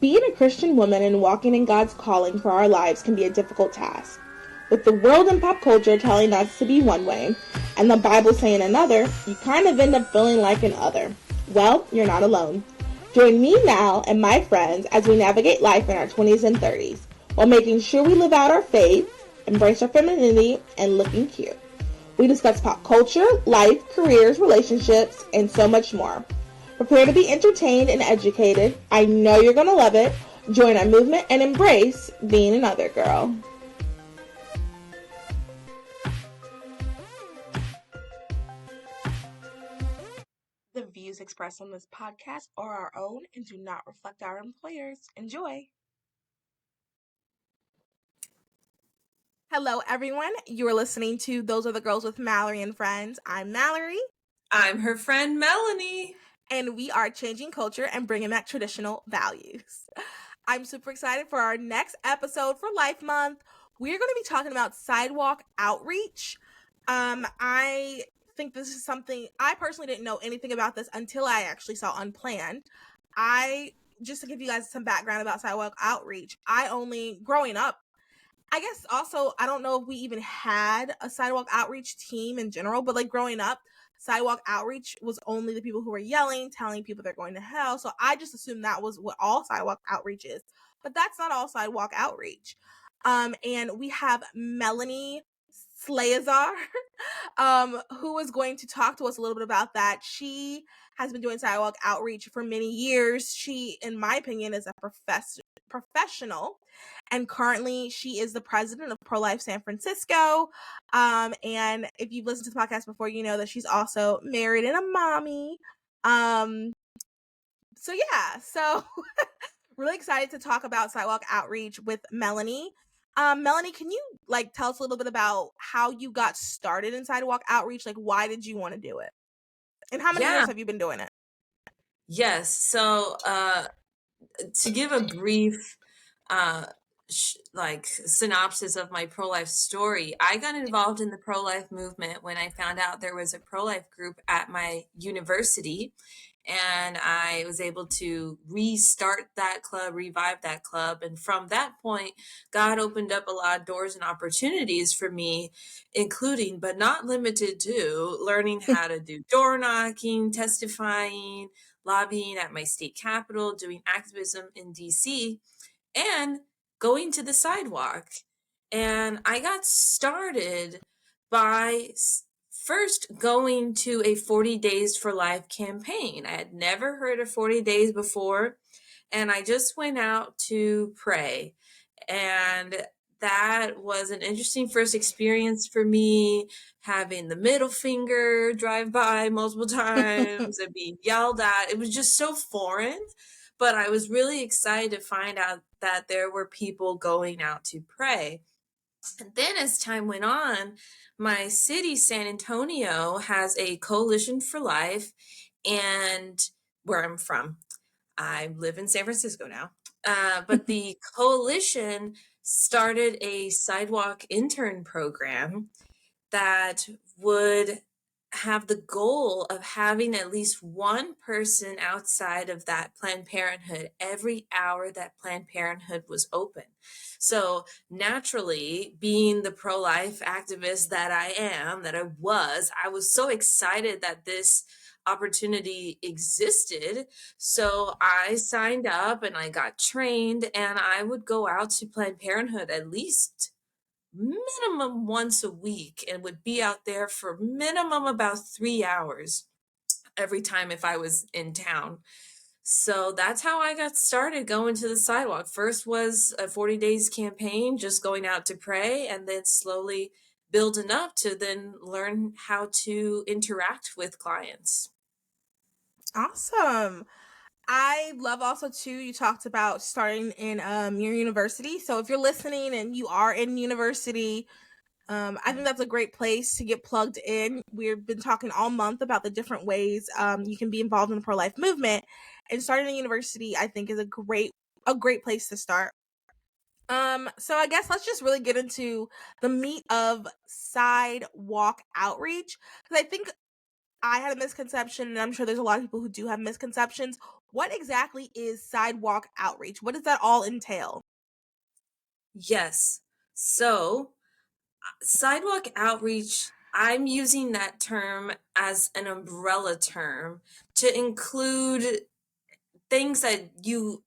Being a Christian woman and walking in God's calling for our lives can be a difficult task. With the world and pop culture telling us to be one way, and the Bible saying another, you kind of end up feeling like an other. Well, you're not alone. Join me now and my friends as we navigate life in our 20s and 30s, while making sure we live out our faith, embrace our femininity, and looking cute. We discuss pop culture, life, careers, relationships, and so much more. Prepare to be entertained and educated. I know you're going to love it. Join our movement and embrace being another girl. The views expressed on this podcast are our own and do not reflect our employers. Enjoy. Hello, everyone. You are listening to Those Are the Girls with Mallory and Friends. I'm Mallory. I'm her friend Melanie. And we are changing culture and bringing back traditional values. I'm super excited for our next episode for Life Month. We're going to be talking about sidewalk outreach. I think this is something I personally didn't know anything about this until I actually saw Unplanned. Just to give you guys some background about sidewalk outreach, growing up, I guess also, I don't know if we even had a sidewalk outreach team in general, but like growing up, sidewalk outreach was only the people who were yelling, telling people they're going to hell. So I just assumed that was what all sidewalk outreach is. But that's not all sidewalk outreach. And we have Melanie Salazar, who is going to talk to us a little bit about that. She has been doing sidewalk outreach for many years. She, in my opinion, is a professional, and currently she is the president of Prolife San Francisco. And if you've listened to the podcast before, you know that she's also married and a mommy. So really excited to talk about sidewalk outreach with Melanie. Melanie, can you tell us a little bit about how you got started in sidewalk outreach? Like, why did you want to do it? And how many years have you been doing it? Yes. So to give a brief synopsis of my pro-life story, I got involved in the pro-life movement when I found out there was a pro-life group at my university, and I was able to restart that club, revive that club. And from that point, God opened up a lot of doors and opportunities for me, including, but not limited to, learning how to do door knocking, testifying, lobbying at my state capitol, doing activism in DC, and going to the sidewalk. And I got started by first going to a 40 Days for Life campaign. I had never heard of 40 Days before, and I just went out to pray. And that was an interesting first experience for me, having the middle finger drive by multiple times and being yelled at. It was just so foreign, but I was really excited to find out that there were people going out to pray. And then as time went on, my city, San Antonio, has a Coalition for Life, and where I'm from, I live in San Francisco now. But the coalition started a sidewalk intern program that would have the goal of having at least one person outside of that Planned Parenthood every hour that Planned Parenthood was open. So naturally, being the pro-life activist that I was so excited that this opportunity existed. So I signed up and I got trained, and I would go out to Planned Parenthood at least minimum once a week and would be out there for minimum about 3 hours every time if I was in town. So that's how I got started going to the sidewalk. First was a 40 days campaign, just going out to pray, and then slowly building up to then learn how to interact with clients. Awesome. I love also too, you talked about starting in your university. So if you're listening and you are in university, I think that's a great place to get plugged in. We've been talking all month about the different ways you can be involved in the pro-life movement, and starting a university, I think, is a great place to start. So I guess let's just really get into the meat of sidewalk outreach, because I think I had a misconception, and I'm sure there's a lot of people who do have misconceptions. what exactly is sidewalk outreach? What does that all entail? Yes. So, sidewalk outreach, I'm using that term as an umbrella term to include things that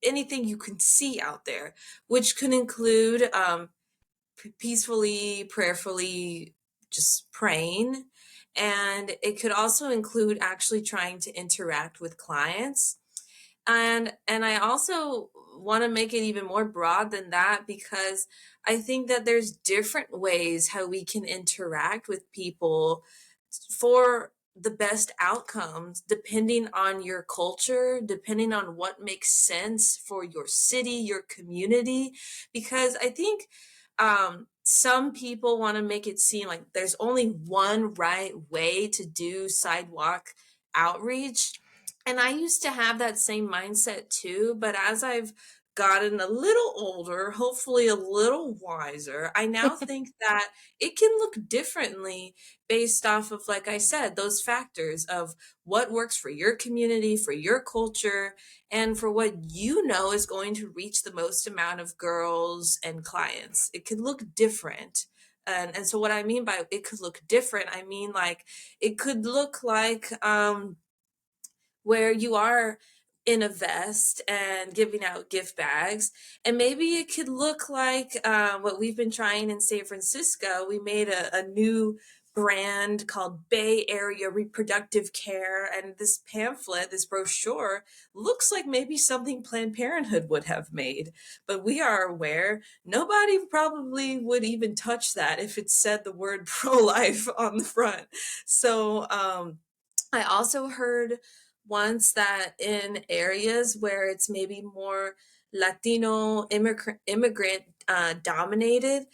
anything you can see out there, which could include peacefully, prayerfully, just praying. And it could also include actually trying to interact with clients. And I also want to make it even more broad than that, because I think that there's different ways how we can interact with people for the best outcomes, depending on your culture, depending on what makes sense for your city, your community. Because I think some people want to make it seem like there's only one right way to do sidewalk outreach. And I used to have that same mindset too, but as I've gotten a little older, hopefully a little wiser, I now think that it can look differently based off of, like I said, those factors of what works for your community, for your culture, and for what you know is going to reach the most amount of girls and clients. It could look different. And so what I mean by it could look different, I mean like it could look like where you are in a vest and giving out gift bags. And maybe it could look like what we've been trying in San Francisco. We made a new brand called Bay Area Reproductive Care. And this pamphlet, this brochure, looks like maybe something Planned Parenthood would have made. But we are aware nobody probably would even touch that if it said the word pro life on the front. So, I also heard once that in areas where it's maybe more Latino immigrant dominated,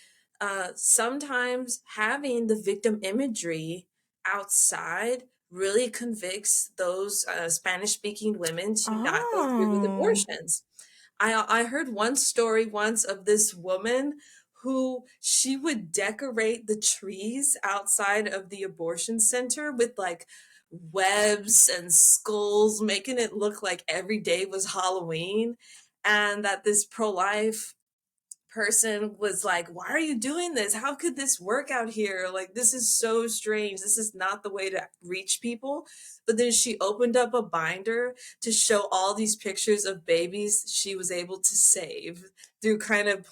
sometimes having the victim imagery outside really convicts those Spanish speaking women to not go through with Oh. abortions. I heard one story once of this woman who she would decorate the trees outside of the abortion center with like webs and skulls, making it look like every day was Halloween. And that this pro life person was like, "Why are you doing this? How could this work out here? Like, this is so strange. This is not the way to reach people." But then she opened up a binder to show all these pictures of babies she was able to save through kind of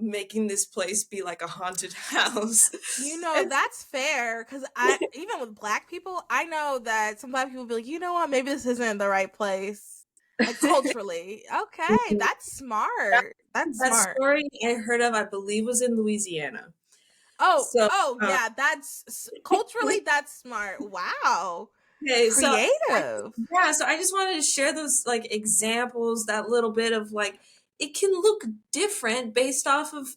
making this place be like a haunted house. You know, And that's fair because I even with black people, I know that some black people be like, you know what, maybe this isn't the right place. Like culturally. Okay, that's that, smart. That's that smart. story I heard of, I believe, was in Louisiana. Oh, So, oh uh, yeah, culturally that's smart. Wow. okay, so Creative. yeah, so I just wanted to share those like examples, that little bit of like it can look different based off of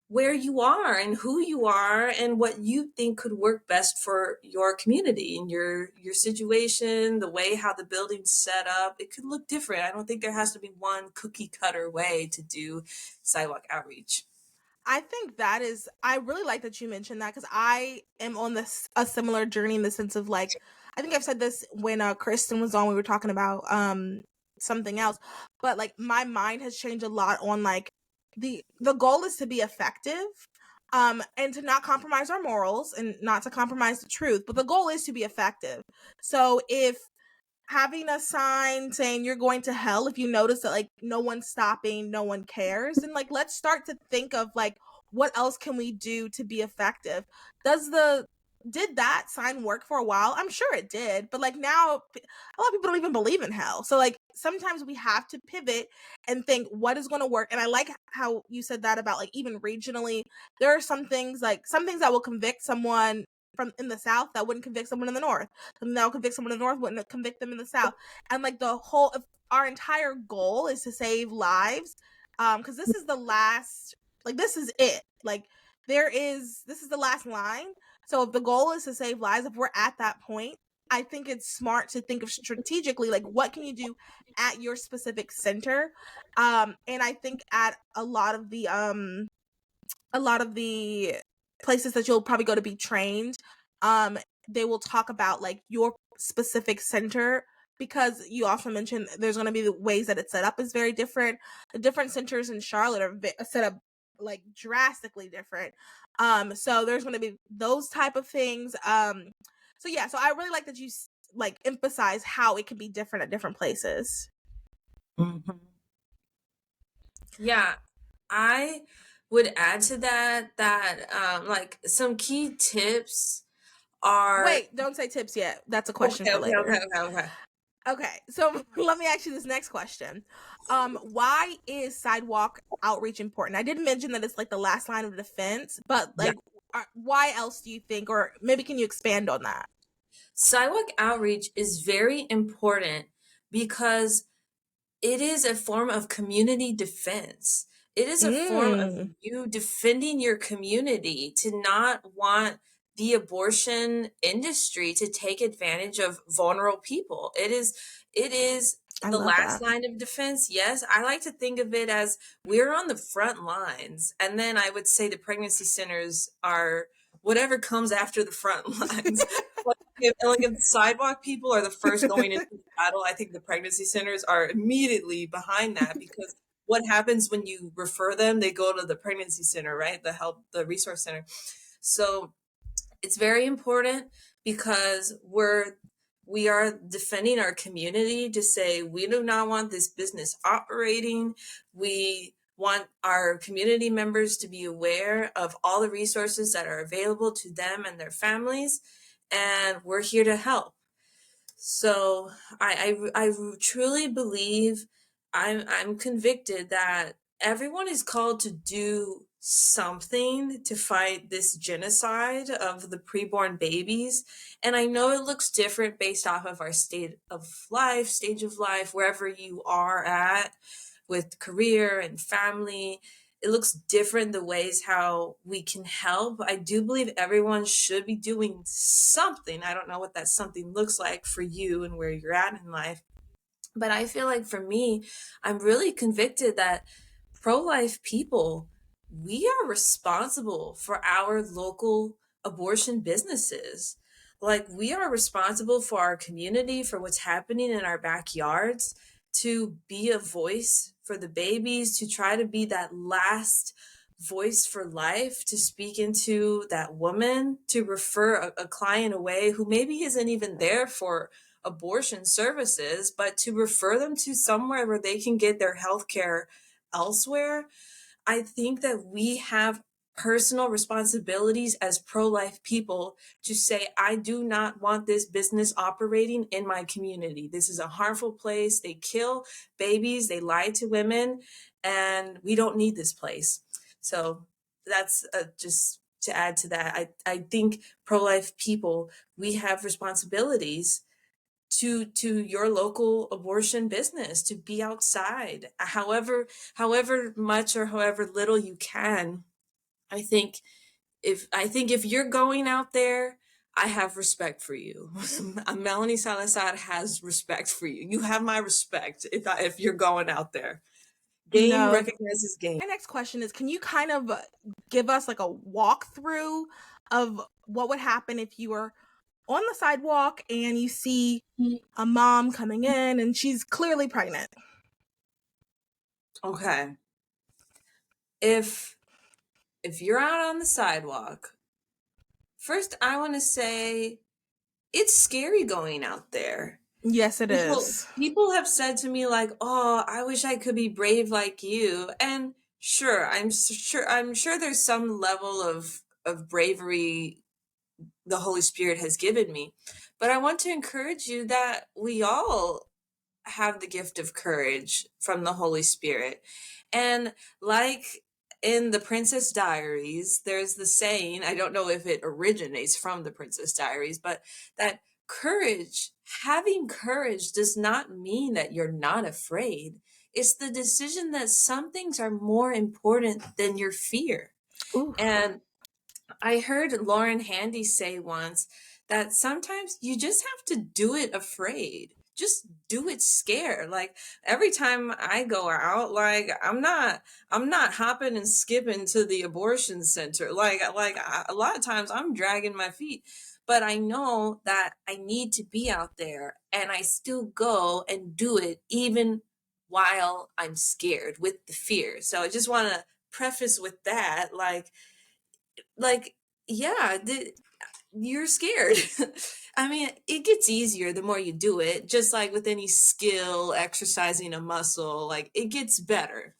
where you are and who you are and what you think could work best for your community and your situation, the way how the building's set up. It could look different. I don't think there has to be one cookie cutter way to do sidewalk outreach. I think that is I really like that you mentioned that because I am on this a similar journey in the sense of like I think I've said this when Kristen was on, we were talking about something else, but like my mind has changed a lot on like the goal is to be effective and to not compromise our morals and not to compromise the truth, but the goal is to be effective. So if having a sign saying you're going to hell, if you notice that like no one's stopping, no one cares, and like let's start to think of like what else can we do to be effective. Does the did that sign work for a while? I'm sure it did, but like now a lot of people don't even believe in hell. So like sometimes we have to pivot and think what is going to work. And I like how you said that about like even regionally there are some things that will convict someone from in the south that wouldn't convict someone in the north, and that'll convict someone in the north wouldn't convict them in the south. And like the whole if our entire goal is to save lives, because this is the last, like this is it, like this is the last line. So if the goal is to save lives, if we're at that point, I think it's smart to think of strategically like what can you do at your specific center. And I think at a lot of the places that you'll probably go to be trained, um, they will talk about like your specific center because you also mentioned there's going to be the ways that it's set up is very different. The different centers in Charlotte are set up like drastically different. So there's going to be those type of things. So yeah, so I really like that you like emphasize how it can be different at different places. Mhm. Yeah, I would add to that like some key tips are Wait, don't say tips yet. That's a question okay, for okay, okay, later. okay, okay. Okay, so let me ask you this next question. Why is sidewalk outreach important? I did mention that it's like the last line of defense, but Yeah. like, why else do you think, or maybe can you expand on that? Sidewalk outreach is very important because it is a form of community defense. It is a form of Mm, you defending your community to not want the abortion industry to take advantage of vulnerable people. It is I the love last that. line of defense. Yes, I like to think of it as we're on the front lines. And then I would say the pregnancy centers are whatever comes after the front lines. Like if the sidewalk people are the first going into the battle, I think the pregnancy centers are immediately behind that because what happens when you refer them? They go to the pregnancy center, right? The resource center. So it's very important because we are defending our community to say we do not want this business operating. We want our community members to be aware of all the resources that are available to them and their families, and we're here to help. So I truly believe I'm convicted that everyone is called to do something to fight this genocide of the preborn babies. And I know it looks different based off of our stage of life, wherever you are at with career and family. It looks different the ways how we can help. I do believe everyone should be doing something. I don't know what that something looks like for you and where you're at in life. But I feel like for me, I'm really convicted that pro life people, we are responsible for our local abortion businesses. Like, we are responsible for our community, for what's happening in our backyards, to be a voice for the babies, to try to be that last voice for life, to speak into that woman, to refer a client away who maybe isn't even there for abortion services, but to refer them to somewhere where they can get their health care elsewhere. I think that we have personal responsibilities as pro life people to say, I do not want this business operating in my community. This is a harmful place. They kill babies, they lie to women, and we don't need this place. So that's just to add to that. I think pro life people, we have responsibilities to your local abortion business, to be outside however much or however little you can. I think if you're going out there, I have respect for you. Melanie Salazar has respect for you. You have my respect if you're going out there. Game No. recognizes game. My next question is, can you kind of give us like a walkthrough of what would happen if you were on the sidewalk and you see a mom coming in and she's clearly pregnant? Okay. If you're out on the sidewalk, first I want to say it's scary going out there. Yes, it People is. people have said to me like, "Oh, I wish I could be brave like you." And sure, I'm sure there's some level of bravery the Holy Spirit has given me. But I want to encourage you that we all have the gift of courage from the Holy Spirit. And like in the Princess Diaries, there's the saying, I don't know if it originates from the Princess Diaries, but that courage, having courage does not mean that you're not afraid. It's the decision that some things are more important than your fear. Oof. And I heard Lauren Handy say once that sometimes you just have to do it afraid. Just do it scared. Like every time I go out, like I'm not hopping and skipping to the abortion center. A lot of times I'm dragging my feet. but I know that I need to be out there, and I still go and do it even while I'm scared with the fear. So I just want to preface with that, like yeah, you're scared. I mean, it gets easier the more you do it, just like with any skill, exercising a muscle, like it gets better.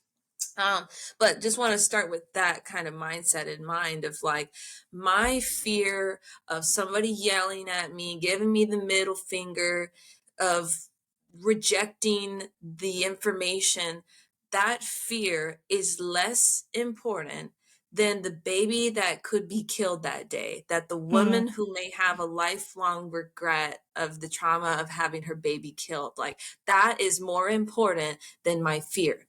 Um, but just want to start with that kind of mindset in mind of like my fear of somebody yelling at me, giving me the middle finger, of rejecting the information. That fear is less important than the baby that could be killed that day, that the Hmm. woman who may have a lifelong regret of the trauma of having her baby killed. Like that is more important than my fear.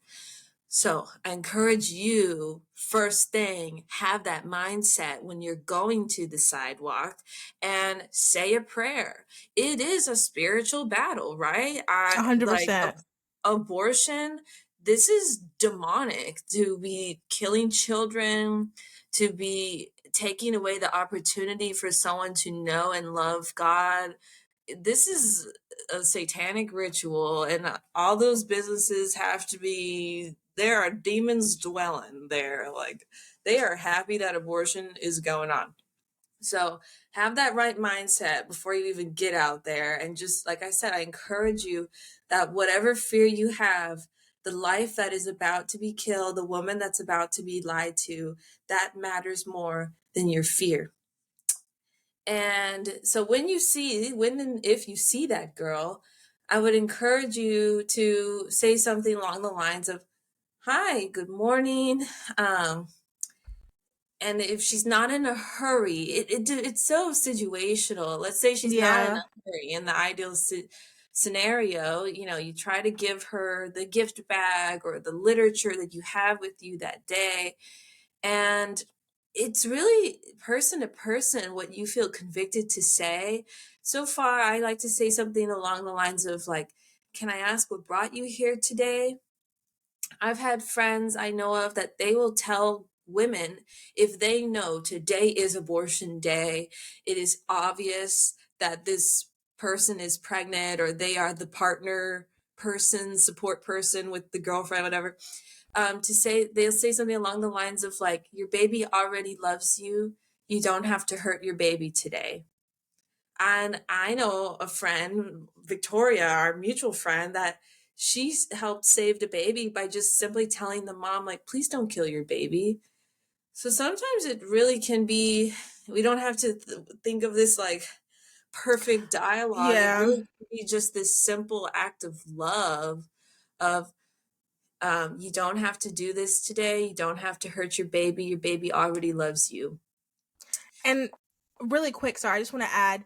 So I encourage you, first thing, have that mindset when you're going to the sidewalk and say a prayer. It is a spiritual battle, right? I like 100%. abortion. This is demonic to be killing children, to be taking away the opportunity for someone to know and love God. This is a satanic ritual, and all those businesses have to be, there are demons dwelling there. Like they are happy that abortion is going on. So have that right mindset before you even get out there. And just like I said, I encourage you that whatever fear you have, the life that is about to be killed, the woman that's about to be lied to, that matters more than your fear. And so when and if you see that girl, I would encourage you to say something along the lines of, "Hi, good morning." Um, and if she's not in a hurry, it's so situational. Let's say she's not in Yeah. a hurry. In the ideal scenario, you try to give her the gift bag or the literature that you have with you that day, and it's really person to person what you feel convicted to say. So far, I like to say something along the lines of like, "Can I ask what brought you here today?" I've had friends I know of that they will tell women, if they know today is abortion day, it is obvious that this person is pregnant or they are the partner person, support person with the girlfriend, whatever, to say, they'll say something along the lines of like, "Your baby already loves you. You don't have to hurt your baby today." And I know a friend, Victoria, our mutual friend, that she's helped save the baby by just simply telling the mom, like, "Please don't kill your baby." So sometimes it really can be, we don't have to think of this like perfect dialogue. It Yeah. really can be just this simple act of love of, you don't have to do this today. You don't have to hurt your baby. Your baby already loves you. And really quick, sorry, I just want to add,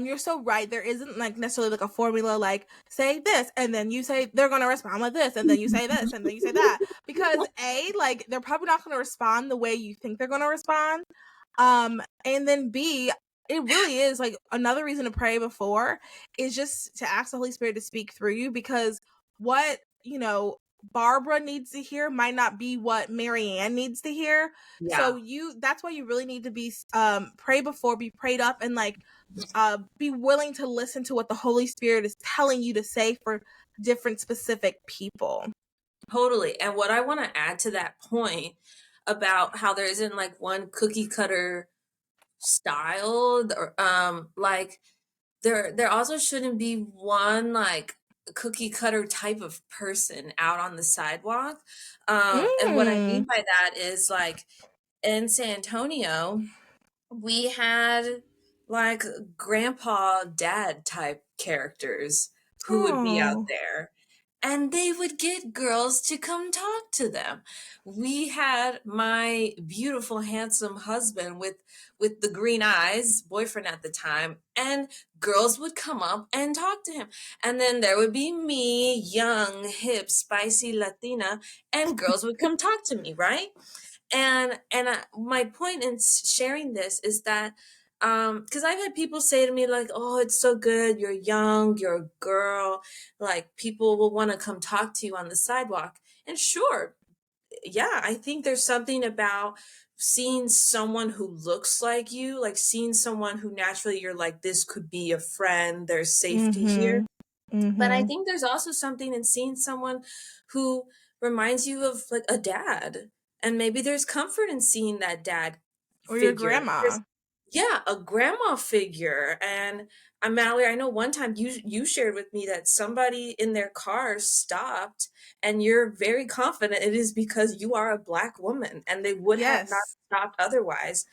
you're so right. There isn't like necessarily like a formula like say this and then you say they're gonna respond with this and then you say this and then you say that. Because A, like they're probably not gonna respond the way you think they're gonna respond. And then B, it really is like another reason to pray before is just to ask the Holy Spirit to speak through you, because what, Barbara needs to hear might not be what Marianne needs to hear. So Yeah. that's why you really need to be pray before, be prayed up, and like be willing to listen to what the Holy Spirit is telling you to say for different specific people. Totally. And what I want to add to that point about how there isn't like one cookie cutter style, or like there also shouldn't be one like cookie cutter type of person out on the sidewalk. And what I mean Mm. by that is like in San Antonio, we had like grandpa dad type characters who would be out Oh. there, and they would get girls to come talk to them. We had my beautiful handsome husband with the green eyes, boyfriend at the time, and girls would come up and talk to him. And then there would be me, young, hip, spicy Latina, and girls would come talk to me, right? And my point in sharing this is that, because I've had people say to me like, "Oh, it's so good, you're young, you're a girl, like people will want to come talk to you on the sidewalk." And sure, yeah, I think there's something about seeing someone who looks like you, like seeing someone who naturally you're like, this could be a friend, there's safety here. Mhm. But I Mhm. think there's also something in seeing someone who reminds you of like a dad. And maybe there's comfort in seeing that dad Or your figure. grandma. Yeah, a grandma figure. And Mallory, I know one time you shared with me that somebody in their car stopped, and you're very confident it is because you are a Black woman, and they would have not Yes. stopped otherwise.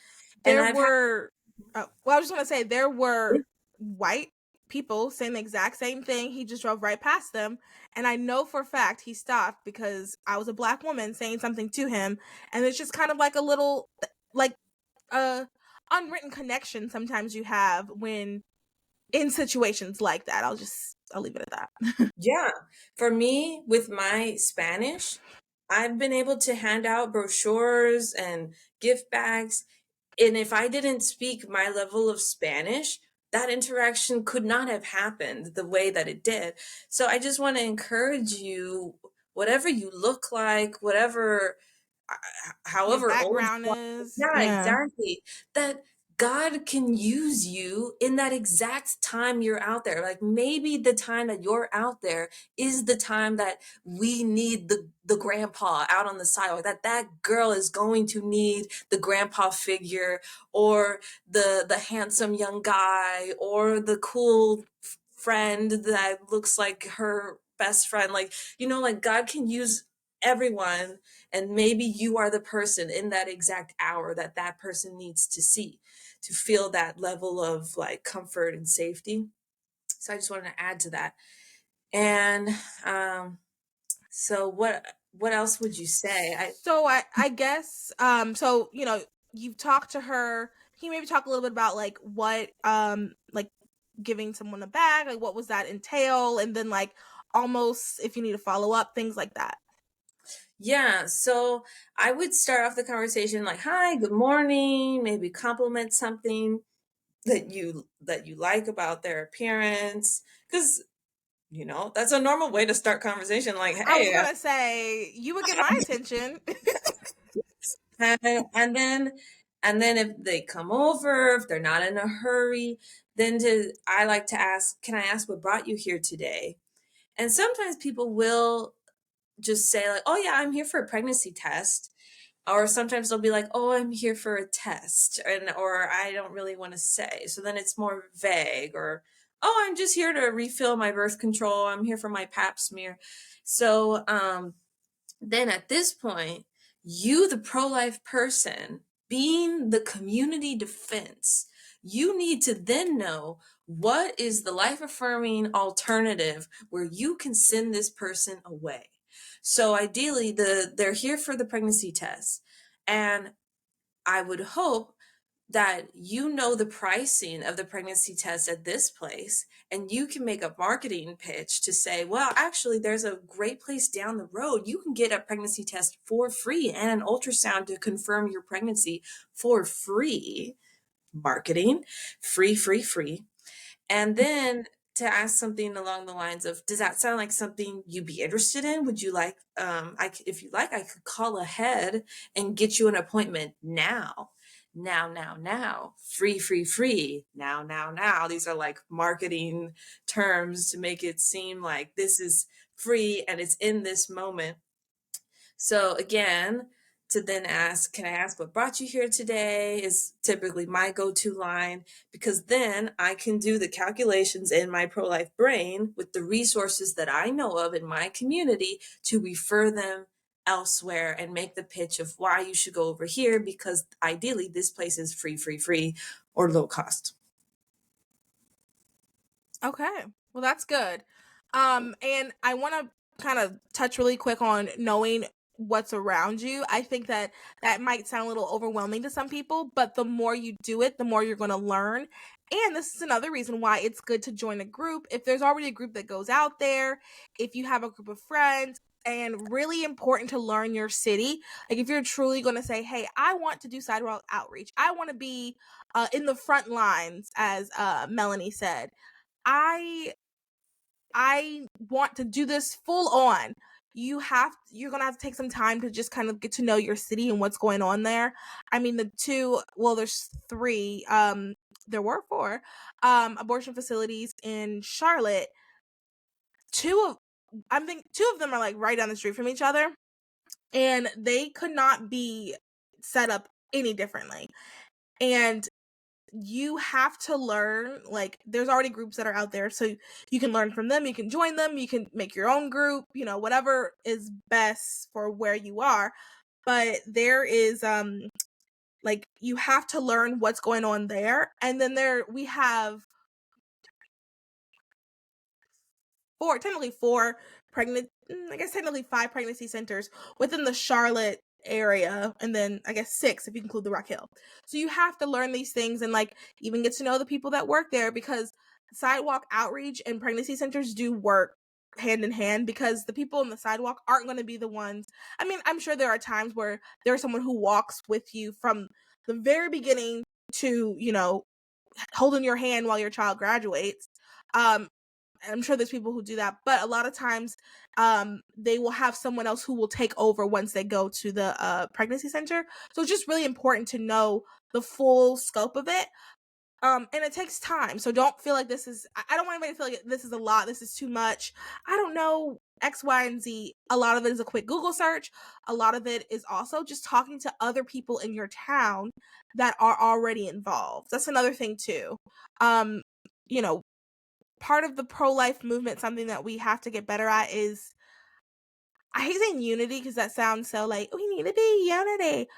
And There I've had were well, I was just gonna say there were white people saying the exact same thing. He just drove right past them. And I know for a fact he stopped because I was a Black woman saying something to him. And it's just kind of like a little like uh unwritten connection sometimes you have when in situations like that. I'll leave it at that. Yeah, for me with my Spanish, I've been able to hand out brochures and gift bags. And if I didn't speak my level of Spanish, that interaction could not have happened the way that it did. So I just want to encourage you, whatever you look like, whatever, Your however old background you are, is, yeah, yeah. exactly. That God can use you in that exact time you're out there. Like maybe the time that you're out there is the time that we need the grandpa out on the sidewalk. That girl is going to need the grandpa figure, or the handsome young guy, or the cool friend that looks like her best friend. Like, like God can use everyone, and maybe you are the person in that exact hour that that person needs to see to feel that level of like comfort and safety. So I just wanted to add to that. And so what else would you say? So I guess so you've talked to her. Can you maybe talk a little bit about like what like giving someone a bag, like what was that entail, and then like almost if you need to follow up, things like that. Yeah, so I would start off the conversation like, "Hi, good morning," maybe compliment something that you like about their appearance, cuz that's a normal way to start conversation, like, I was "Hey," gonna say you would get my attention. and then if they come over, if they're not in a hurry, then I like to ask, "Can I ask what brought you here today?" And sometimes people will just say like, "Oh yeah, I'm here for a pregnancy test." Or sometimes they'll be like, "Oh, I'm here for a test," or I don't really want to say. So then it's more vague. Or, "Oh, I'm just here to refill my birth control. I'm here for my pap smear." So then at this point, you, the pro-life person, being the community defense, you need to then know what is the life affirming alternative where you can send this person away. So ideally, they're here for the pregnancy test, and I would hope that the pricing of the pregnancy test at this place, and you can make a marketing pitch to say, well, actually there's a great place down the road. You can get a pregnancy test for free and an ultrasound to confirm your pregnancy for free. Marketing, free, free, free. And then to ask something along the lines of, does that sound like something you'd be interested in? Would you like, if you like, I could call ahead and get you an appointment now. Now, now, now, free, free, free, now, now, now. These are like marketing terms to make it seem like this is free and it's in this moment. So again, to then ask, "Can I ask what brought you here today?" is typically my go-to line, because then I can do the calculations in my pro-life brain with the resources that I know of in my community to refer them elsewhere and make the pitch of why you should go over here, because ideally this place is free, free, free, or low cost. Okay. Well, that's good. And I want to kind of touch really quick on knowing what's around you. I think that that might sound a little overwhelming to some people, but the more you do it, the more you're going to learn. And this is another reason why it's good to join a group. If there's already a group that goes out there, if you have a group of friends, and really important to learn your city. Like if you're truly going to say, "Hey, I want to do sidewalk outreach. I want to be in the front lines," as Melanie said. I want to do this full on. you're gonna have to take some time to just kind of get to know your city and what's going on there. I mean, there's three, there were four, abortion facilities in Charlotte. Two of them are like right down the street from each other, and they could not be set up any differently. And you have to learn, like, there's already groups that are out there, so you can learn from them, you can join them, you can make your own group, whatever is best for where you are. But there is like, you have to learn what's going on there. And then we have four pregnant, I guess technically five pregnancy centers within the Charlotte area, and then I guess six if you include the Rock Hill. So you have to learn these things and like even get to know the people that work there, because sidewalk outreach and pregnancy centers do work hand in hand, because the people in the sidewalk aren't going to be the ones. I mean, I'm sure there are times where there's someone who walks with you from the very beginning to, holding your hand while your child graduates. I'm sure there's people who do that, but a lot of times they will have someone else who will take over once they go to the pregnancy center. So it's just really important to know the full scope of it. And it takes time. So don't feel like I don't want anybody to feel like this is a lot, this is too much. I don't know X, Y, and Z. A lot of it is a quick Google search. A lot of it is also just talking to other people in your town that are already involved. That's another thing too. Um, you know, Part of the pro-life movement, something that we have to get better at is, I hate saying unity because that sounds so like, we need to be unity.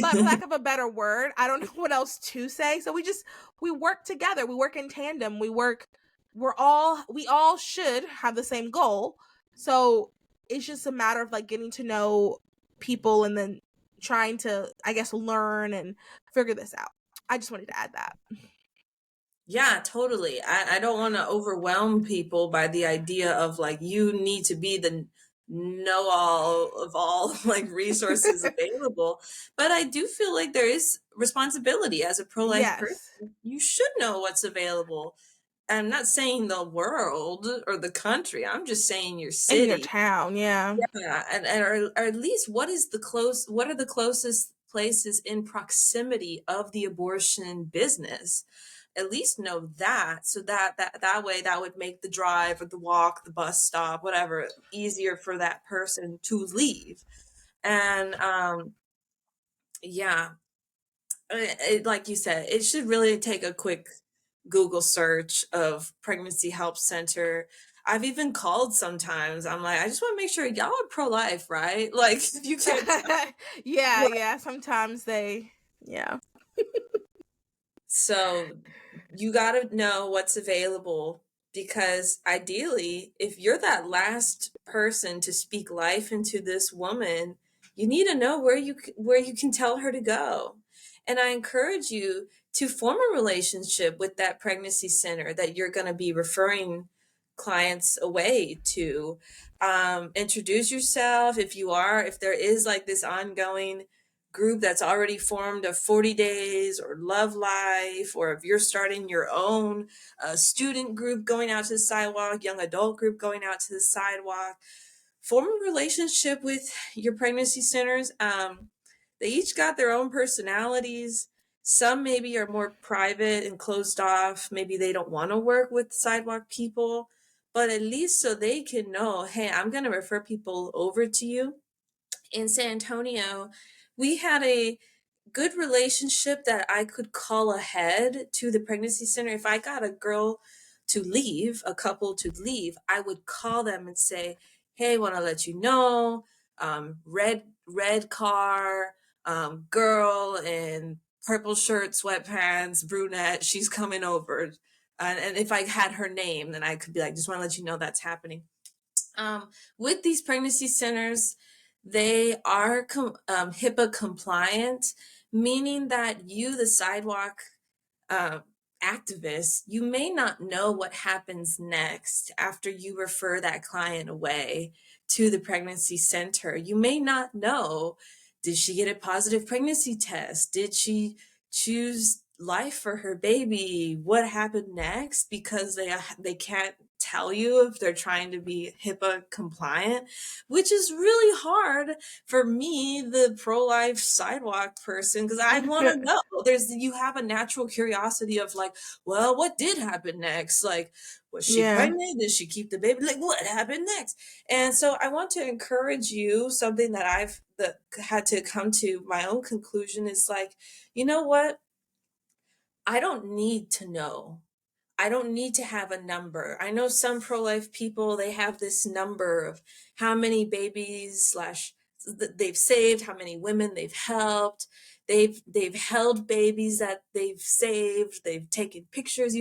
But for lack of a better word, I don't know what else to say. So we work together. We work in tandem. We all should have the same goal. So it's just a matter of like getting to know people and then trying to, I guess, learn and figure this out. I just wanted to add that. Yeah, totally. I don't want to overwhelm people by the idea of like you need to be the know all of all like resources available. But I do feel like there is responsibility as a pro-life person. Yes. You should know what's available. I'm not saying the world or the country. I'm just saying your In your city. town, yeah. Yeah, or at least what are the closest places in proximity of the abortion business? At least know that, so that way that would make the drive or the walk, the bus stop, whatever, easier for that person to leave. And yeah, like you said, it should really take a quick Google search of pregnancy help center. I've even called sometimes. I'm like, I just want to make sure y'all are pro-life, right? Like you can't. Yeah. Sometimes yeah. So you got to know what's available, because ideally, if you're that last person to speak life into this woman, you need to know where you can tell her to go. And I encourage you to form a relationship with that pregnancy center that you're going to be referring clients away to. Introduce yourself if there is like this ongoing group that's already formed of 40 days or love life, or if you're starting your own student group going out to the sidewalk, young adult group going out to the sidewalk, form a relationship with your pregnancy centers. They each got their own personalities. Some maybe are more private and closed off. Maybe they don't want to work with sidewalk people, but at least so they can know, hey, I'm going to refer people over to you. In San Antonio, we had a good relationship that I could call ahead to the pregnancy center. If I got a girl to leave, a couple to leave, I would call them and say, "Hey, want to let you know, red car, girl in purple shirt, sweatpants, brunette. She's coming over." And if I had her name, then I could be like, "Just want to let you know that's happening." With these pregnancy centers, they are HIPAA compliant, meaning that you, the sidewalk uh, activist, you may not know what happens next after you refer that client away to the pregnancy center. You may not know, did she get a positive pregnancy test? Did she choose life for her baby? What happened next? Because they can't tell you if they're trying to be HIPAA compliant, which is really hard for me, the pro-life sidewalk person, because I want to know. You have a natural curiosity of like, well, what did happen next? Like, was she Yeah. pregnant? Did she keep the baby? Like, what happened next? And so I want to encourage you, something that that had to come to my own conclusion is like, you know what? I don't need to know. I don't need to have a number. I know some pro-life people, they have this number of how many babies slash they've saved, how many women they've helped. They've held babies that they've saved, they've taken pictures,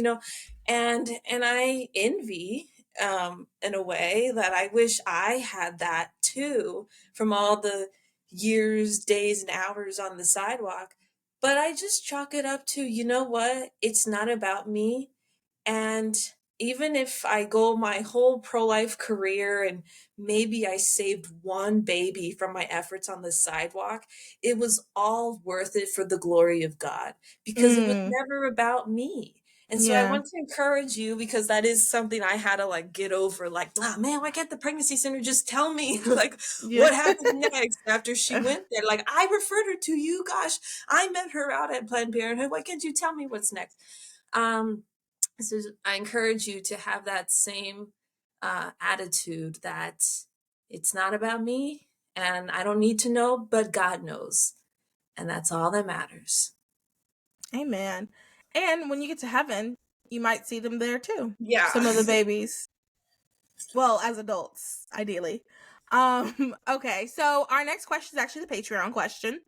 and I envy in a way that I wish I had that too, from all the years, days, and hours on the sidewalk. But I just chalk it up to, you know what? It's not about me. And even if I go my whole pro-life career and maybe I saved one baby from my efforts on the sidewalk, it was all worth it for the glory of God, because it was Mm. never about me. And so I Yeah. want to encourage you, because that is something I had to like get over. Like, ah, man, why can't the pregnancy center just tell me like Yeah. what happened next after she went there? Like, I referred her to you. Gosh, I met her out at Planned Parenthood. Why can't you tell me what's next? So I encourage you to have that same attitude, that it's not about me and I don't need to know, but God knows. And that's all that matters. Amen. And when you get to heaven, you might see them there too. Yeah. Some of the babies. Well, as adults, ideally. Okay, so our next question is actually the Patreon question.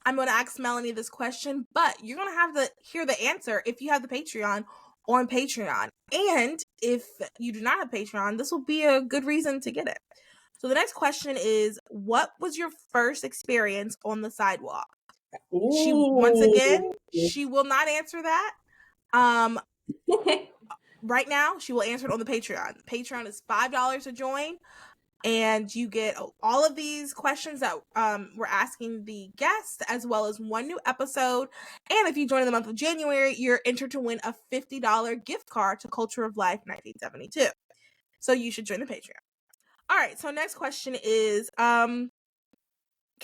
I'm going to ask Melanie this question, but you're going to have to hear the answer if you have the Patreon on Patreon. And if you do not have Patreon, this will be a good reason to get it. So the next question is, what was your first experience on the sidewalk? Once again, she will not answer that. Right now, she will answer it on the Patreon. Patreon is $5 to join, and you get all of these questions that we're asking the guests, as well as one new episode. And if you join in the month of January, you're entered to win a $50 gift card to Culture of Life 1972. So you should join the Patreon. All right, so next question is, can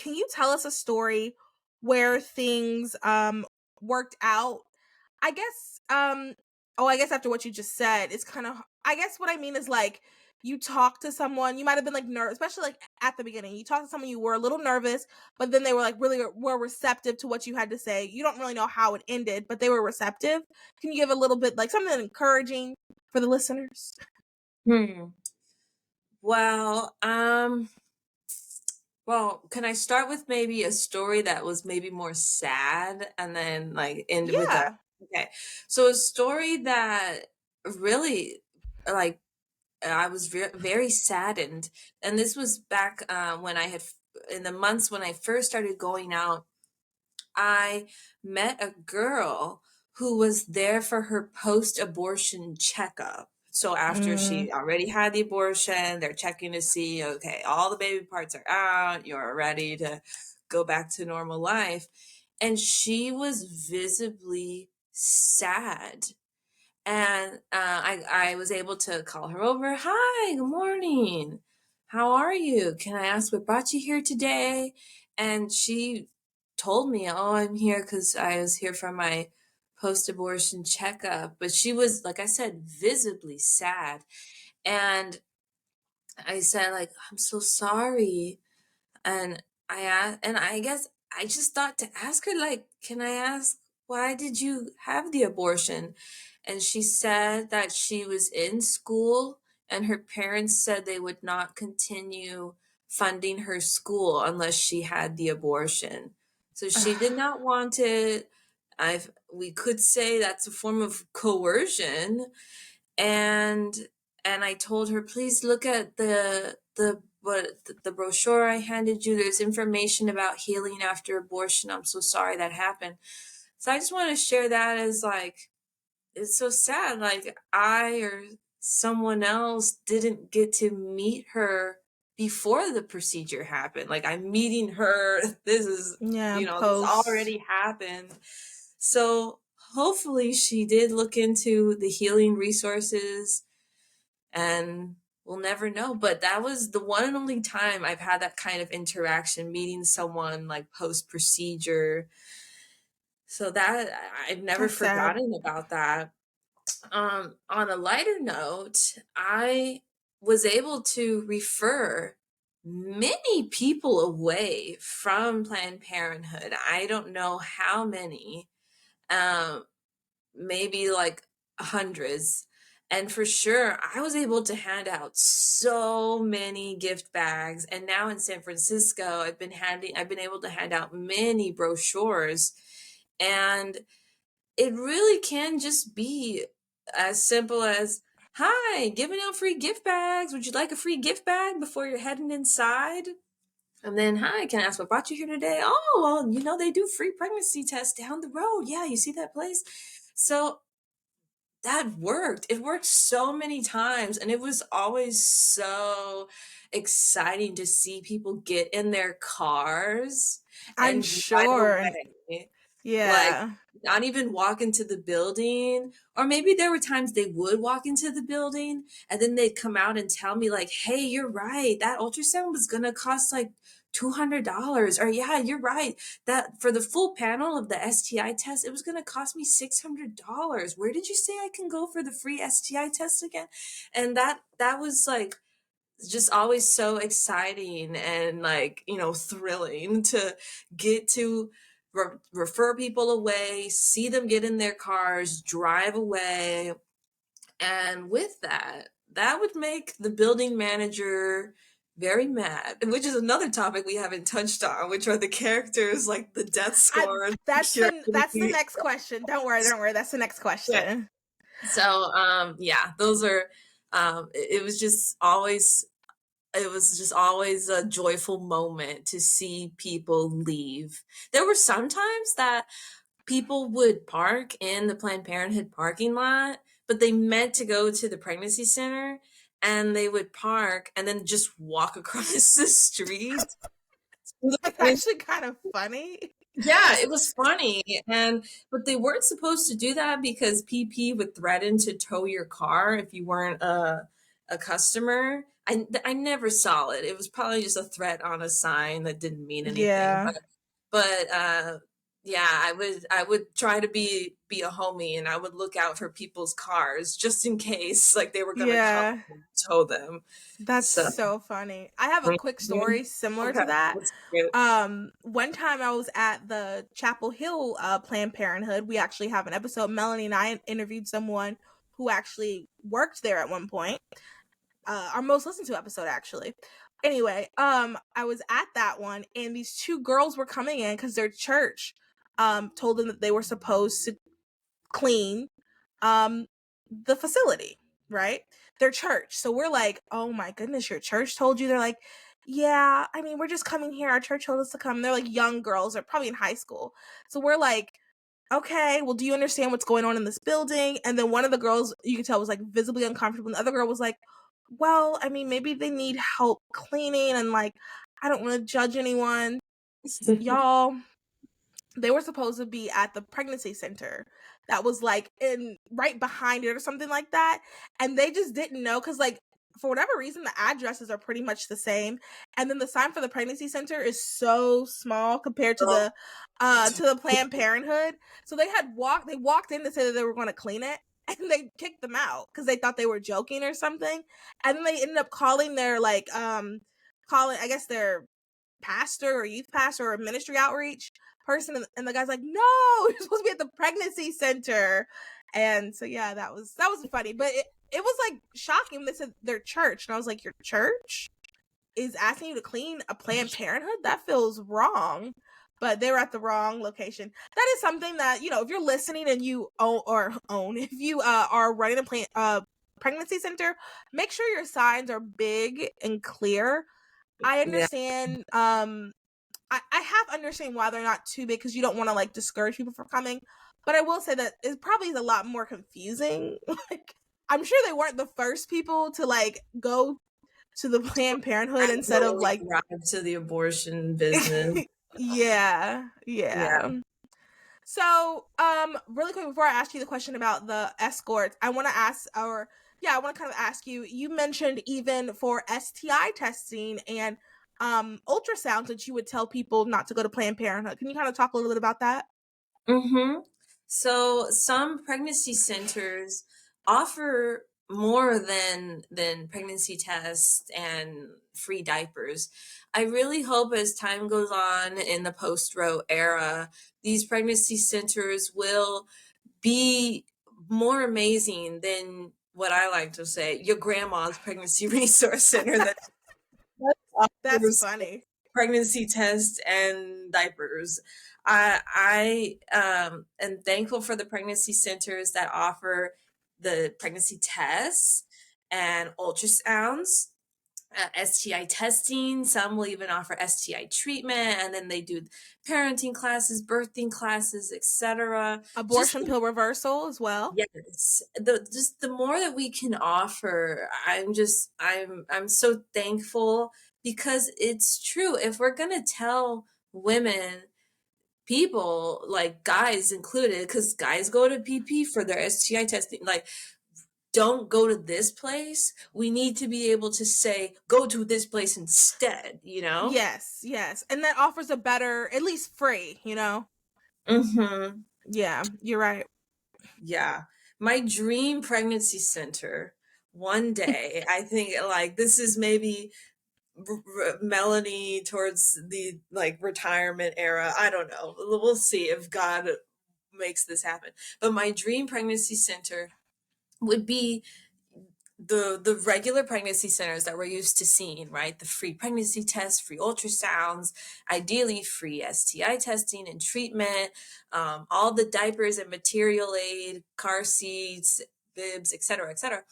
you tell us a story where things worked out? I guess I guess after what you just said, it's kind of, I guess what I mean is like, you talk to someone, you might have been like nervous, especially like at the beginning. You talk to someone, you were a little nervous, but then they were like really were receptive to what you had to say. You don't really know how it ended, but they were receptive. Can you give a little bit, like something encouraging for the listeners? Hmm. Well, can I start with maybe a story that was maybe more sad and then like end with a, Yeah. okay. So a story that really like I was very saddened. And this was back when I had, in the months when I first started going out, I met a girl who was there for her post-abortion checkup. So after Mm. she already had the abortion, they're checking to see, okay, all the baby parts are out, you're ready to go back to normal life. And she was visibly sad. And I was able to call her over. Hi, good morning. How are you? Can I ask what brought you here today? And she told me, oh, I'm here because I was here for my post-abortion checkup. But she was, like I said, visibly sad. And I said, like, I'm so sorry. And I guess I just thought to ask her, like, can I ask, why did you have the abortion? And she said that she was in school and her parents said they would not continue funding her school unless she had the abortion. So she did not want it. We could say that's a form of coercion. and and I told her, please look at the brochure I handed you. There's information about healing after abortion. I'm so sorry that happened. So I just want to share that, as like, it's so sad. Like, I or someone else didn't get to meet her before the procedure happened. Like, I'm meeting her. This is, Yeah, this post. already happened. So hopefully she did look into the healing resources and we'll never know. But that was the one and only time I've had that kind of interaction, meeting someone like post procedure. So that I've never That's sad. forgotten about that. On a lighter note, I was able to refer many people away from Planned Parenthood. I don't know how many, um, maybe like hundreds. And for sure, I was able to hand out so many gift bags. And now in San Francisco, I've been able to hand out many brochures. And it really can just be as simple as, "Hi, giving out free gift bags. Would you like a free gift bag before you're heading inside?" And then, "Hi, can I ask what brought you here today?" "Oh, well, they do free pregnancy tests down the road. Yeah, you see that place?" So that worked. It worked so many times, and it was always so exciting to see people get in their cars I'm and drive sure. away. Like, Yeah. not even walk into the building, or maybe there were times they would walk into the building, and then they'd come out and tell me like, "Hey, you're right. That ultrasound was gonna cost like $200." Or, "Yeah, you're right. That for the full panel of the STI test, it was gonna cost me $600. Where did you say I can go for the free STI test again?" And that was like just always so exciting and like, thrilling to get to refer people away, see them get in their cars, drive away. And with that, that would make the building manager very mad, which is another topic we haven't touched on, which are the characters like the death I, score, that's the security. next question. Don't worry, don't worry. That's the next Yeah. question. So, yeah, those are, it was just always a joyful moment to see people leave. There were some times that people would park in the Planned Parenthood parking lot, but they meant to go to the pregnancy center, and they would park and then just walk across the street. That's actually kind of funny. Yeah, it was funny, but they weren't supposed to do that because PP would threaten to tow your car if you weren't a customer. I never saw it. It was probably just a threat on a sign that didn't mean anything. Yeah. But yeah, I would try to be a homie, and I would look out for people's cars just in case like they were gonna come Yeah. and tow them. That's So so funny. I have a quick mhm. story similar Okay, to that. let's get it. One time I was at the Chapel Hill Planned Parenthood. We actually have an episode. Melanie and I interviewed someone who actually worked there at one point. Our most listened to episode actually. Anyway, I was at that one, and these two girls were coming in because their church told them that they were supposed to clean um the facility, right? Their church. So we're like, "Oh my goodness, your church told you?" They're like, "Yeah, I mean, we're just coming here. Our church told us to come." They're like young girls, they're probably in high school. So we're like, "Okay, well, do you understand what's going on in this building?" And then one of the girls, you could tell, was like visibly uncomfortable, and the other girl was like, "Well, I mean, maybe they need help cleaning, and like, I don't want to judge anyone." Y'all, they were supposed to be at the pregnancy center that was like in right behind it or something like that, and they just didn't know because like for whatever reason the addresses are pretty much the same, and then the sign for the pregnancy center is so small compared to the Planned Parenthood. So they walked in to say that they were going to clean it, and they kicked them out because they thought they were joking or something, and then they ended up calling their calling, I guess, their pastor or youth pastor or ministry outreach person, and the guy's like, "No, you're supposed to be at the pregnancy center." And so yeah, that was funny, but it was like shocking. They said their church, and I was like, "Your church is asking you to clean a Planned Parenthood? That feels wrong." But they were at the wrong location. That is something that, if you're listening and you own if you are running a pregnancy center, make sure your signs are big and clear. I Yeah. understand. I have understand why they're not too big because you don't want to like discourage people from coming. But I will say that it probably is a lot more confusing. Like, I'm sure they weren't the first people to like go to the Planned Parenthood I instead of totally like, arrived to the abortion business. yeah, Yeah. yeah. So, really quick before I ask you the question about the escorts, I want to ask, or yeah, I want to kind of ask you. You mentioned even for STI testing and ultrasounds that you would tell people not to go to Planned Parenthood. Can you kind of talk a little bit about that? Mm-hmm. So some pregnancy centers offer more than pregnancy tests and free diapers. I really hope as time goes on in the post-Roe era, these pregnancy centers will be more amazing than what I like to say, your grandma's pregnancy resource center that That's offers funny. pregnancy tests and diapers. I am thankful for the pregnancy centers that offer the pregnancy tests and ultrasounds, STI testing. Some will even offer STI treatment, and then they do parenting classes, birthing classes, etc. Just Abortion pill reversal as well. yes, the more that we can offer, I'm so thankful because it's true. If we're gonna tell women, people like guys included, because guys go to PP for their STI testing, like don't go to this place. We need to be able to say go to this place instead. You know? Yes, yes. And that offers a better, at least free, you know? Mm-hmm. Yeah, you're right. Yeah. My dream pregnancy center, one day, I think like this is maybe Melanie towards the like retirement era. I don't know. We'll see if God makes this happen. But my dream pregnancy center would be the regular pregnancy centers that we're used to seeing, right? The free pregnancy tests, free ultrasounds, ideally free STI testing and treatment, all the diapers and material aid, car seats, bibs, etc., etc.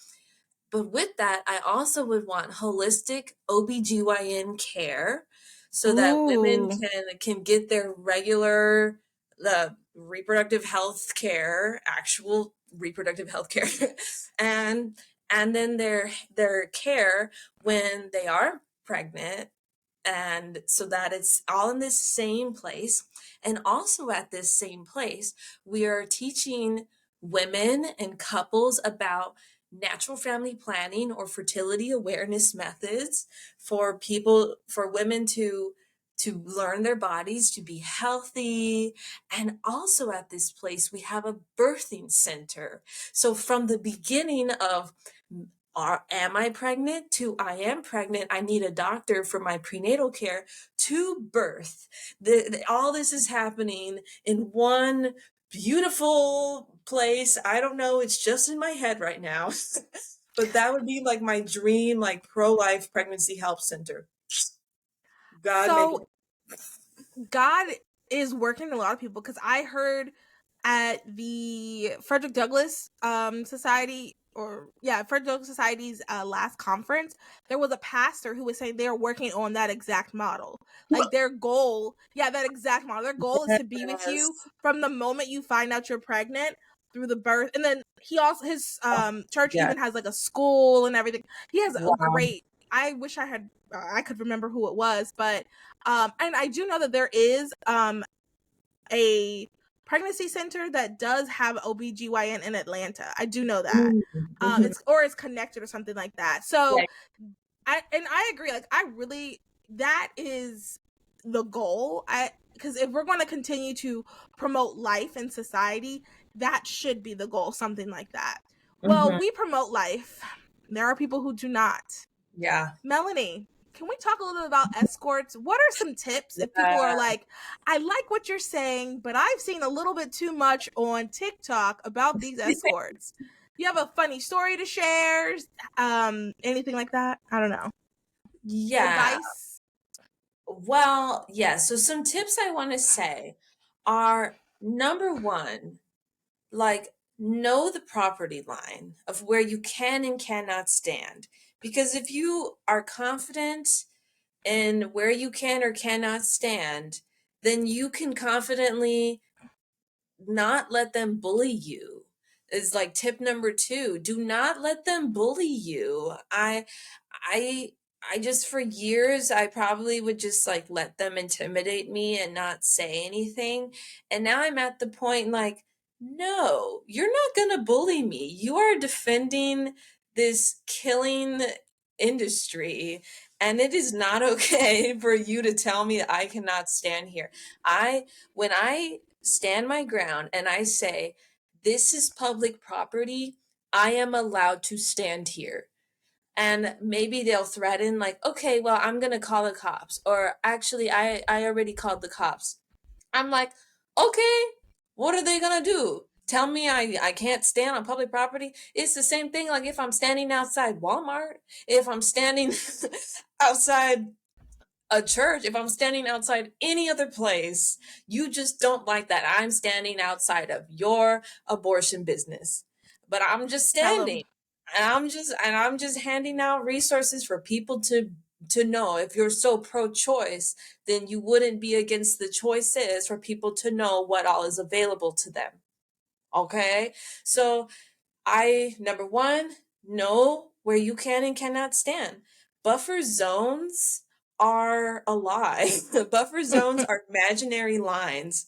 But with that, I also would want holistic OBGYN care so that women Ooh. can get their regular reproductive health care, actual reproductive health care, and and then their care when they are pregnant, and so that it's all in this same place. And also at this same place, we are teaching women and couples about natural family planning or fertility awareness methods for people, for women to learn their bodies, to be healthy. And also at this place, we have a birthing center. So from the beginning of am I pregnant to I am pregnant, I need a doctor for my prenatal care, to birth. All this is happening in one beautiful place. I don't know, it's just in my head right now. But that would be like my dream, like pro-life pregnancy help center. God make So it. God is working a lot of people because I heard at the Frederick Douglass Society, or yeah, Frederick Douglass Society's last conference, there was a pastor who was saying they're working on that exact model. Like their goal, yeah, that exact model. Their goal is to be with you Yes. from the moment you find out you're pregnant through the birth. And then he also, his Oh, church yeah. even has like a school and everything. He has a Wow. great, I wish I had I could remember who it was, but and I do know that there is a pregnancy center that does have OBGYN in Atlanta. I do know that. Mm-hmm. It's connected or something like that. So I agree. Like I really, that is the goal. Because if we're going to continue to promote life in society, that should be the goal. Something like that. Well, Mm-hmm. we promote life. There are people who do not. Yeah. Melanie, can we talk a little bit about escorts? What are some tips if people are Yeah. like, I like what you're saying, but I've seen a little bit too much on TikTok about these escorts? You have a funny story to share? Anything like that? I don't know. Yeah. Advice? Well, yeah. So some tips I want to say are, number one, like know the property line of where you can and cannot stand. Because if you are confident in where you can or cannot stand, then you can confidently not let them bully you. Is like tip number two. Do not let them bully you. I I just, for years I probably would just like let them intimidate me and not say anything. And now I'm at the point like, no, you're not gonna bully me. You are defending this killing industry, and it is not okay for you to tell me that I cannot stand here. When I stand my ground and I say, this is public property, I am allowed to stand here. And maybe they'll threaten, like, okay, well, I'm going to call the cops. Or actually, I already called the cops. I'm like, okay, what are they going to do? Tell me I can't stand on public property? It's the same thing like if I'm standing outside Walmart, if I'm standing outside a church, if I'm standing outside any other place, you just don't like that I'm standing outside of your abortion business. But I'm just Tell standing, them. I'm just handing out resources for people to know. If you're so pro-choice, then you wouldn't be against the choices for people to know what all is available to them. Okay? So number one, know where you can and cannot stand. Buffer zones are a lie. Buffer zones are imaginary lines.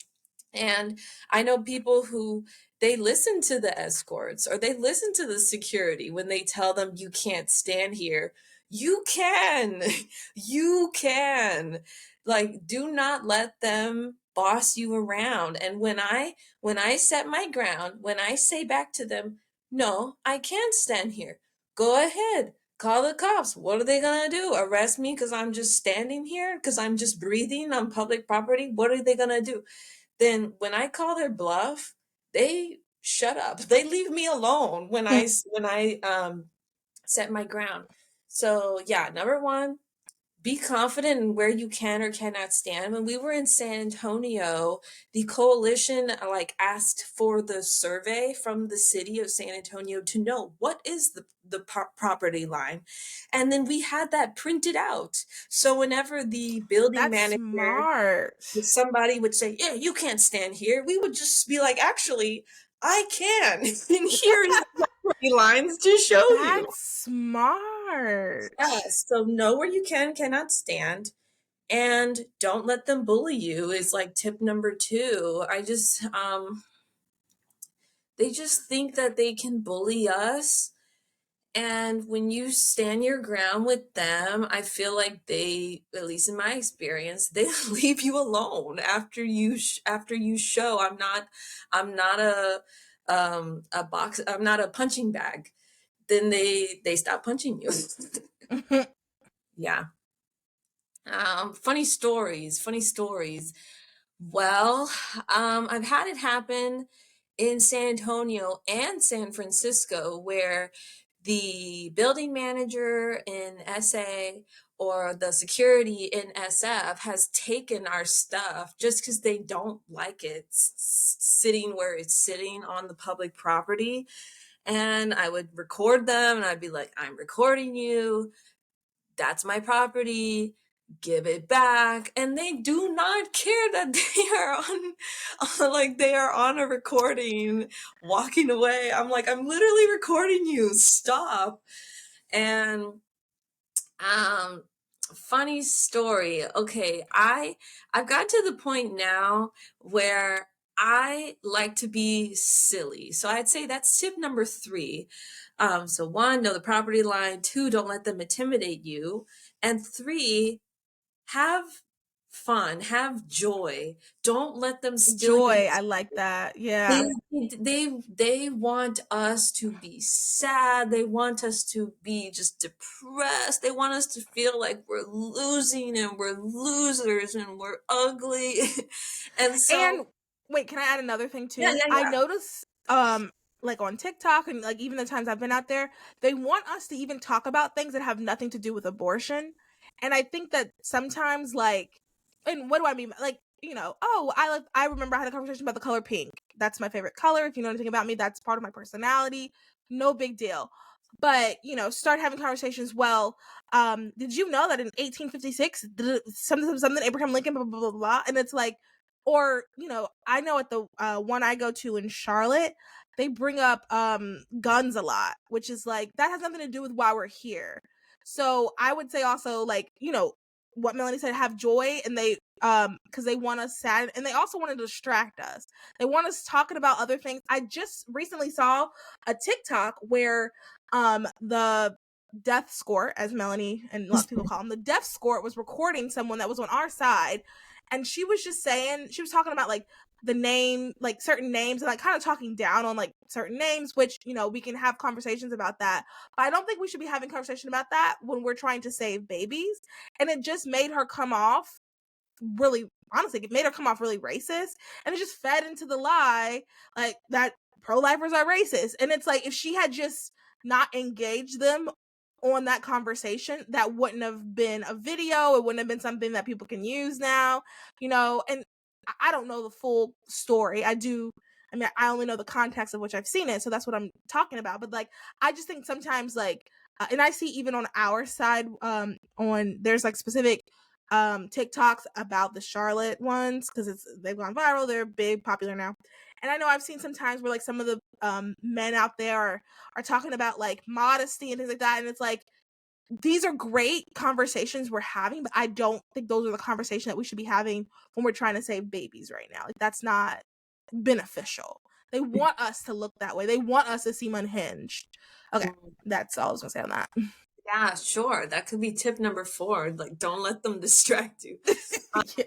And I know people who they listen to the escorts or they listen to the security when they tell them you can't stand here. You can. You can. Like, do not let them boss you around. And when I set my ground, when I say back to them, no, I can't stand here. Go ahead. Call the cops. What are they going to do? Arrest me because I'm just standing here? Because I'm just breathing on public property? What are they going to do? Then when I call their bluff, they shut up. They leave me alone when I set my ground. So yeah, number one, be confident in where you can or cannot stand. When we were in San Antonio, the coalition like asked for the survey from the city of San Antonio to know what is the property line, and then we had that printed out. So whenever the building That's manager, smart. if somebody would say, yeah, you can't stand here, we would just be like, actually, I can. And here's the property lines to show you. That's smart. Yes. So know where you can, cannot stand, and don't let them bully you is like tip number two. They just think that they can bully us. And when you stand your ground with them, I feel like they, at least in my experience, they leave you alone after after you show I'm not a box, I'm not a punching bag. Then they stop punching you. Yeah. Funny stories, funny stories. Well, I've had it happen in San Antonio and San Francisco where the building manager in SA or the security in SF has taken our stuff just because they don't like it sitting where it's sitting on the public property. And I would record them and I'd be like, I'm recording you. That's my property. Give it back. And they do not care that they are like they are on a recording walking away. I'm like, I'm literally recording you. Stop. And um funny story. Okay, I've got to the point now where I like to be silly. So I'd say that's tip number three. So one, know the property line. Two, don't let them intimidate you. And three, have fun, have joy. Don't let them steal your. Joy. I like that. They, Yeah. they want us to be sad. They want us to be just depressed. They want us to feel like we're losing and we're losers and we're ugly. And so, And wait, can I add another thing yeah, too? yeah, I yeah. notice like on TikTok and like even the times I've been out there, they want us to even talk about things that have nothing to do with abortion. And I think that sometimes like and what do I mean? Like, oh, I remember I had a conversation about the color pink. That's my favorite color. If you know anything about me, that's part of my personality. No big deal. But, start having conversations. Well, did you know that in 1856, something Abraham Lincoln, blah, blah, blah, blah, and it's like, or, I know at the one I go to in Charlotte, they bring up guns a lot, which is like, that has nothing to do with why we're here. So I would say also, like, what Melanie said, have joy, and they because they want us sad, and they also want to distract us. They want us talking about other things. I just recently saw a TikTok where the death score, as Melanie and lots of people call him, the death score was recording someone that was on our side, and she was just saying, she was talking about like the name, like certain names, and like kind of talking down on like certain names, which, you know, we can have conversations about that. But I don't think we should be having conversation about that when we're trying to save babies. And it just made her come off really, honestly, it made her come off really racist. And it just fed into the lie like that pro-lifers are racist. And it's like, if she had just not engaged them on that conversation, that wouldn't have been a video. It wouldn't have been something that people can use now, you know. And I don't know the full story. I mean, I only know the context of which I've seen it, so that's what I'm talking about. But like, I just think sometimes, like, and I see even on our side, on there's like specific TikToks about the Charlotte ones because they've gone viral. They're big, popular now. And I know I've seen sometimes where like some of the men out there are talking about like modesty and things like that, and it's like, these are great conversations we're having, but I don't think those are the conversations that we should be having when we're trying to save babies right now. Like, that's not beneficial. They want us to look that way. They want us to seem unhinged. Okay, that's all I was gonna say on that. Yeah, sure. That could be tip number 4. Like, don't let them distract you. Yeah.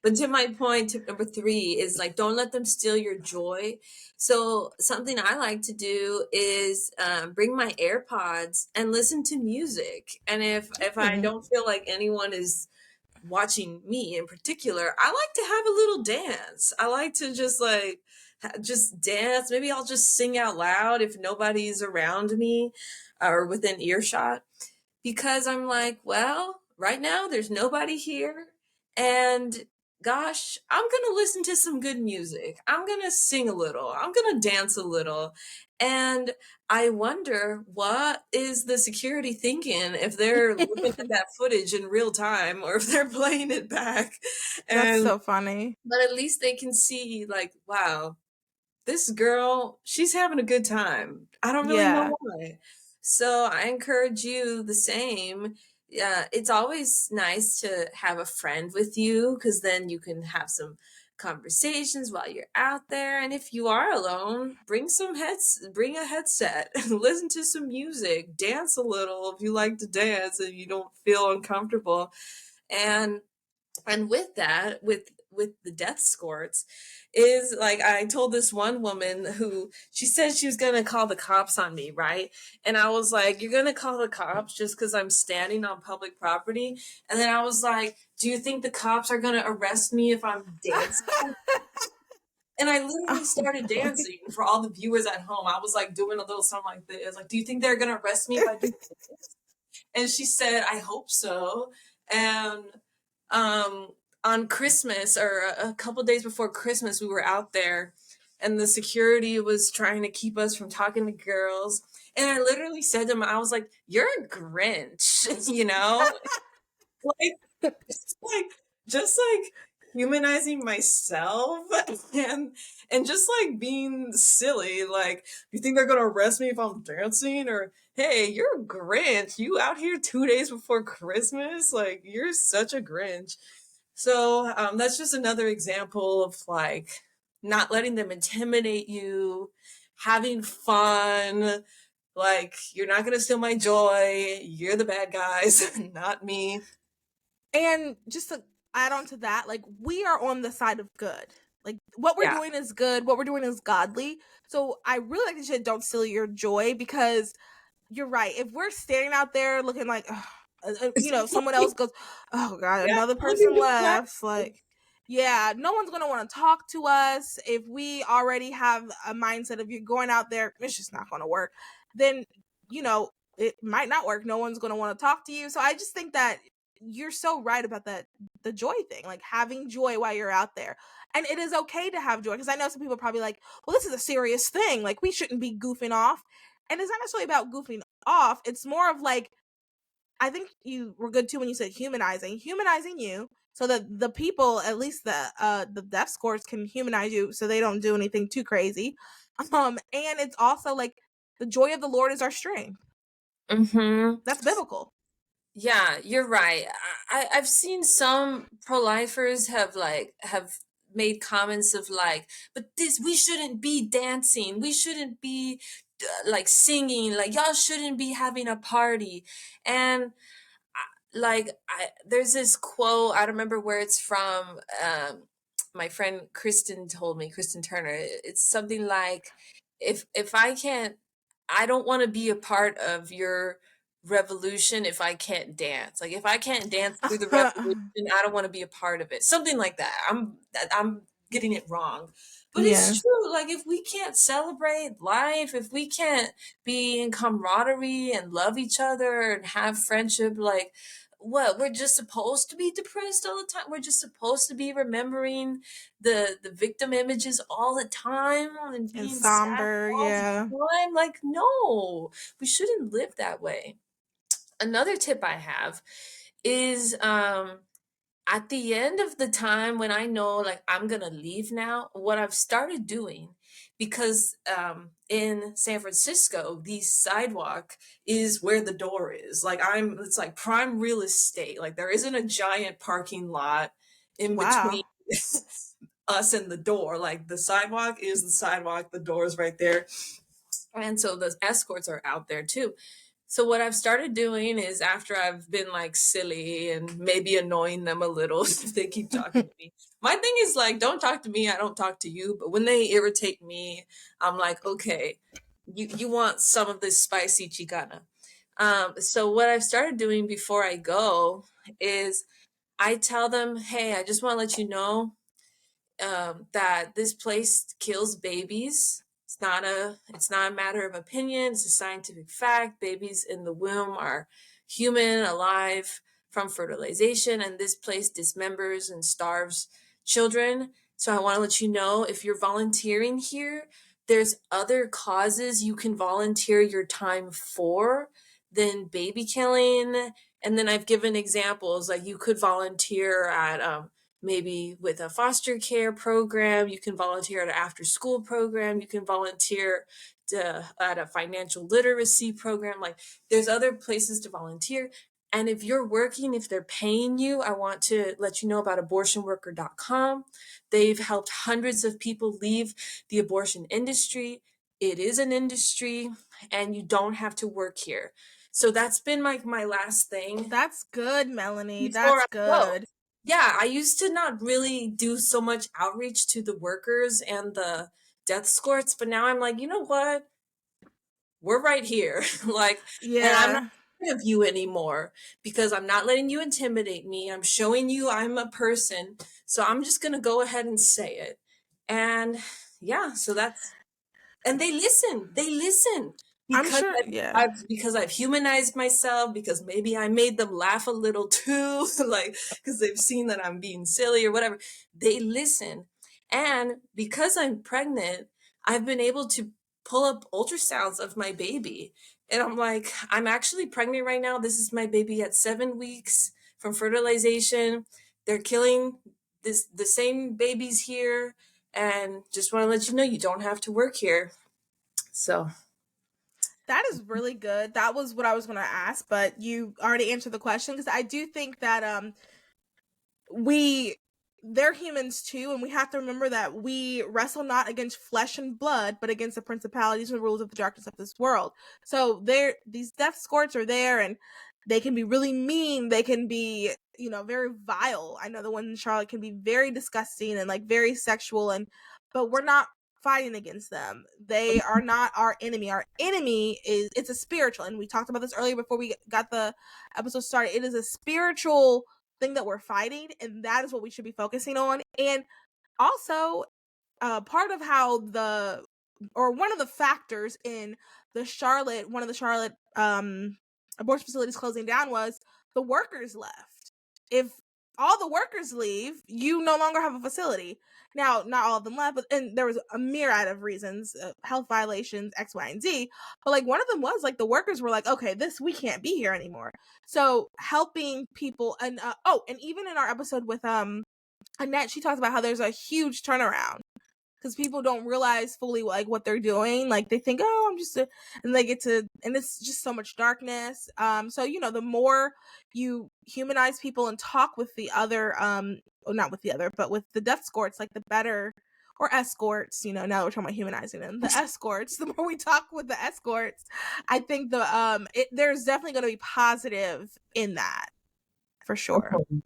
But to my point, tip number 3 is like, don't let them steal your joy. So something I like to do is bring my AirPods and listen to music. And if I don't feel like anyone is watching me in particular, I like to have a little dance. I like to just like just dance. Maybe I'll just sing out loud if nobody's around me or within earshot, because I'm like, well, right now there's nobody here, and gosh, I'm gonna listen to some good music. I'm gonna sing a little. I'm gonna dance a little. And I wonder, what is the security thinking if they're looking at that footage in real time, or if they're playing it back? That's And so funny. but at least they can see, like, wow, this girl, she's having a good time. I don't really know Yeah. why. So I encourage you the same. Yeah, it's always nice to have a friend with you, because then you can have some conversations while you're out there. And if you are alone, bring a headset and listen to some music, dance a little if you like to dance and you don't feel uncomfortable. And with that, with the death escorts, is like, I told this one woman who, she said she was gonna call the cops on me, right? And I was like, you're gonna call the cops just because I'm standing on public property? And then I was like, do you think the cops are gonna arrest me if I'm dancing? And I literally Oh, started Melanie. dancing. For all the viewers at home, I was like doing a little something like this, like, do you think they're gonna arrest me if I do this? And she said, I hope so. And um, on Christmas, or a couple days before Christmas, we were out there, and the security was trying to keep us from talking to girls. And I literally said to him, I was like, you're a Grinch, you know? Like, just like humanizing myself, and just like being silly. Like, you think they're gonna arrest me if I'm dancing? Or, hey, you're a Grinch, you out here 2 days before Christmas, like, you're such a Grinch. So that's just another example of like not letting them intimidate you, having fun. Like, you're not gonna steal my joy, you're the bad guys, not me. And just to add on to that, like, we are on the side of good. Like, what we're Yeah. doing is good. What we're doing is godly. So I really like to say, don't steal your joy, because you're right. If we're standing out there looking like, you know, someone else goes, oh God, Yeah, another looking person left. distracted. Like, yeah, no one's going to want to talk to us. If we already have a mindset of, you're going out there, it's just not going to work, then, you know, it might not work. No one's going to want to talk to you. So I just think that you're so right about that, the joy thing, like having joy while you're out there. And it is okay to have joy, because I know some people are probably like, well, this is a serious thing. Like, we shouldn't be goofing off. And it's not necessarily about goofing off. It's more of like, I think you were good too when you said humanizing you, so that the people, at least the death scores, can humanize you so they don't do anything too crazy. And it's also like, the joy of the Lord is our strength. Mm-hmm. That's biblical. Yeah, you're right. I've seen some pro-lifers have made comments of like, but this we shouldn't be dancing, we shouldn't be like singing, like y'all shouldn't be having a party, and like there's this quote, I don't remember where it's from. My friend Kristen told me, Kristen Turner. It's something like, if I can't, I don't want to be a part of your revolution if I can't dance. Like if I can't dance through the revolution, I don't want to be a part of it. Something like that. I'm getting it wrong. But Yeah. it's true. Like if we can't celebrate life, if we can't be in camaraderie and love each other and have friendship, like what, we're just supposed to be depressed all the time, we're just supposed to be remembering the victim images all the time and And being sad somber, all the yeah. time. Like no, we shouldn't live that way. Another tip I have is at the end of the time when I know like I'm gonna leave now, what I've started doing, because in San Francisco, the sidewalk is where the door is. Like it's like prime real estate. Like there isn't a giant parking lot in between Wow. us and the door. Like the sidewalk is the sidewalk, the door is right there. And so the escorts are out there too. So what I've started doing is, after I've been like silly and maybe annoying them a little if they keep talking to me. My thing is like, don't talk to me, I don't talk to you. But when they irritate me, I'm like, okay, you want some of this spicy chicana. So what I've started doing before I go is I tell them, hey, I just want to let you know that this place kills babies. It's not a matter of opinion. It's a scientific fact. Babies in the womb are human, alive from fertilization, and this place dismembers and starves children. So I want to let you know, if you're volunteering here, there's other causes you can volunteer your time for than baby killing. And then I've given examples, like you could volunteer at maybe with a foster care program, you can volunteer at an after school program, you can volunteer at a financial literacy program. Like there's other places to volunteer. And if you're working, if they're paying you, I want to let you know about abortionworker.com. They've helped hundreds of people leave the abortion industry. It is an industry, and you don't have to work here. So that's been like my last thing That's good, Melanie. before That's I go. good. Yeah, I used to not really do so much outreach to the workers and the death escorts, but now I'm like, you know what? We're right here. Like, and I'm not Yeah. afraid of you anymore because I'm not letting you intimidate me. I'm showing you I'm a person. So I'm just going to go ahead and say it. And yeah, so that's, and they listen I'm because sure, yeah. I've humanized myself, because maybe I made them laugh a little too, like because they've seen that I'm being silly or whatever. They listen. And because I'm pregnant, I've been able to pull up ultrasounds of my baby, and I'm like, I'm actually pregnant right now. This is my baby at 7 weeks from fertilization. They're killing the same babies here, and just want to let you know, you don't have to work here. So That is really good. That was what I was going to ask, but you already answered the question, because I do think that we they're humans too, and we have to remember that we wrestle not against flesh and blood, but against the principalities and rules of the darkness of this world. So these death scorts are there, and they can be really mean. They can be, very vile. I know the one in Charlotte can be very disgusting and like very sexual, and but we're not fighting against them. They are not our enemy. Our enemy it's a spiritual, and we talked about this earlier before we got the episode started. It is a spiritual thing that we're fighting, and that is what we should be focusing on. And also, part of how one of the factors in one of the Charlotte abortion facilities closing down was the workers left. If all the workers leave, you no longer have a facility. Now, not all of them left, and there was a myriad of reasons, health violations, X, Y, and Z. But like one of them was like the workers were like, okay, we can't be here anymore. So helping people, and and even in our episode with Annette, she talks about how there's a huge turnaround because people don't realize fully like what they're doing. Like they think, oh, I'm just and they get to, and it's just so much darkness. So the more you humanize people and talk with the other, well, not with the other, but with the death escorts, like the better, or escorts. Now we're talking about humanizing them. The escorts. The more we talk with the escorts, I think there's definitely going to be positive in that for sure. Okay.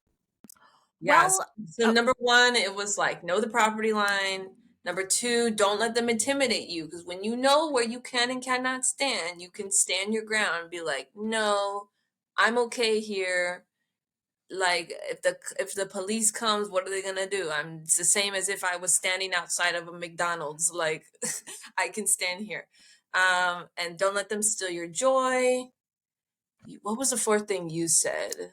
Yes. Well, So number one, it was like know the property line. Number two, don't let them intimidate you, because when you know where you can and cannot stand, you can stand your ground and be like, no, I'm okay here. Like if the police comes, what are they gonna do? It's the same as if I was standing outside of a McDonald's. Like I can stand here. And don't let them steal your joy. What was the fourth thing you said?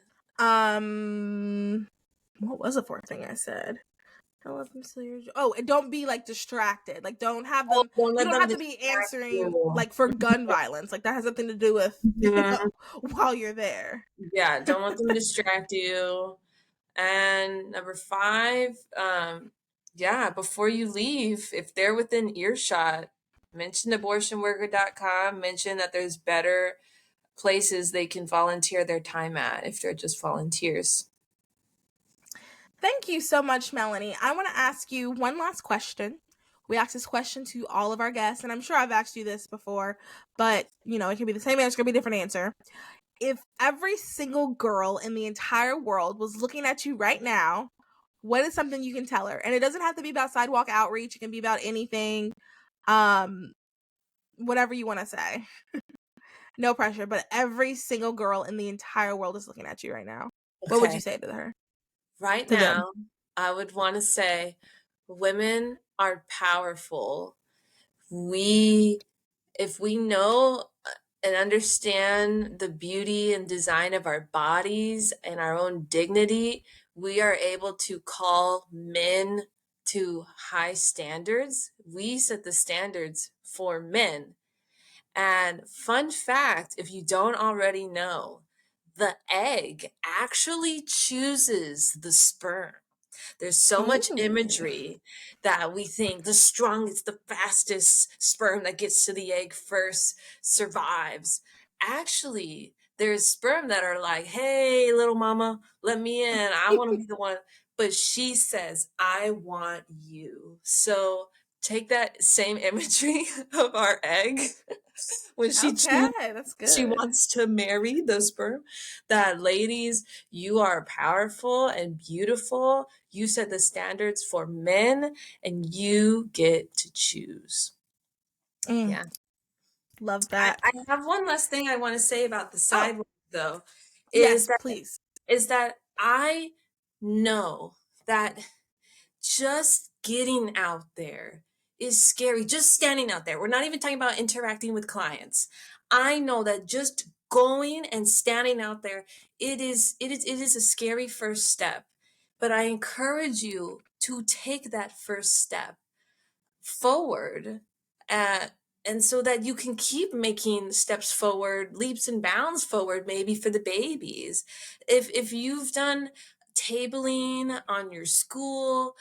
what was the fourth thing I said? Don't let them steal your. Oh, and don't be like distracted. Like don't have Oh, them. don't You let don't them have to be distract answering you. like for gun violence. Like that has nothing to do with Mhm. while you're there. Yeah, don't let them distract you. And number five, yeah, before you leave, if they're within earshot, mention abortionworker.com, mention that there's better places they can volunteer their time at if they're just volunteers. Thank you so much, Melanie. I want to ask you one last question. We ask this question to all of our guests, and I'm sure I've asked you this before, but it can be the same answer, it could be a different answer. If every single girl in the entire world was looking at you right now, what is something you can tell her? And it doesn't have to be about sidewalk outreach. It can be about anything, um, whatever you want to say. No pressure, but every single girl in the entire world is looking at you right now. What would you Okay. say to her? Right To them? now, I would want to say women are powerful. We, if we know and understand the beauty and design of our bodies and our own dignity, we are able to call men to high standards. We set the standards for men. And fun fact, if you don't already know, the egg actually chooses the sperm. There's so much Ooh. imagery that we think the strongest, the fastest sperm that gets to the egg first survives. Actually, there's sperm that are like, hey, little mama, let me in. I want to be the one. But she says, I want you. So take that same imagery of our egg when Okay, that's she good. wants to marry the sperm, that ladies, you are powerful and beautiful. You set the standards for men and you get to choose. Mm, Yeah. love I, that. I have one last thing I want to say about the Oh, sidewalk though, is yes, that please. is that I know that just getting out there is scary. Just standing out there. We're not even talking about interacting with clients. I know that just going and standing out there, it is a scary first step. But I encourage you to take that first step forward, uh, and so that you can keep making steps forward, leaps and bounds forward, maybe for the babies. If you've done tabling on your school,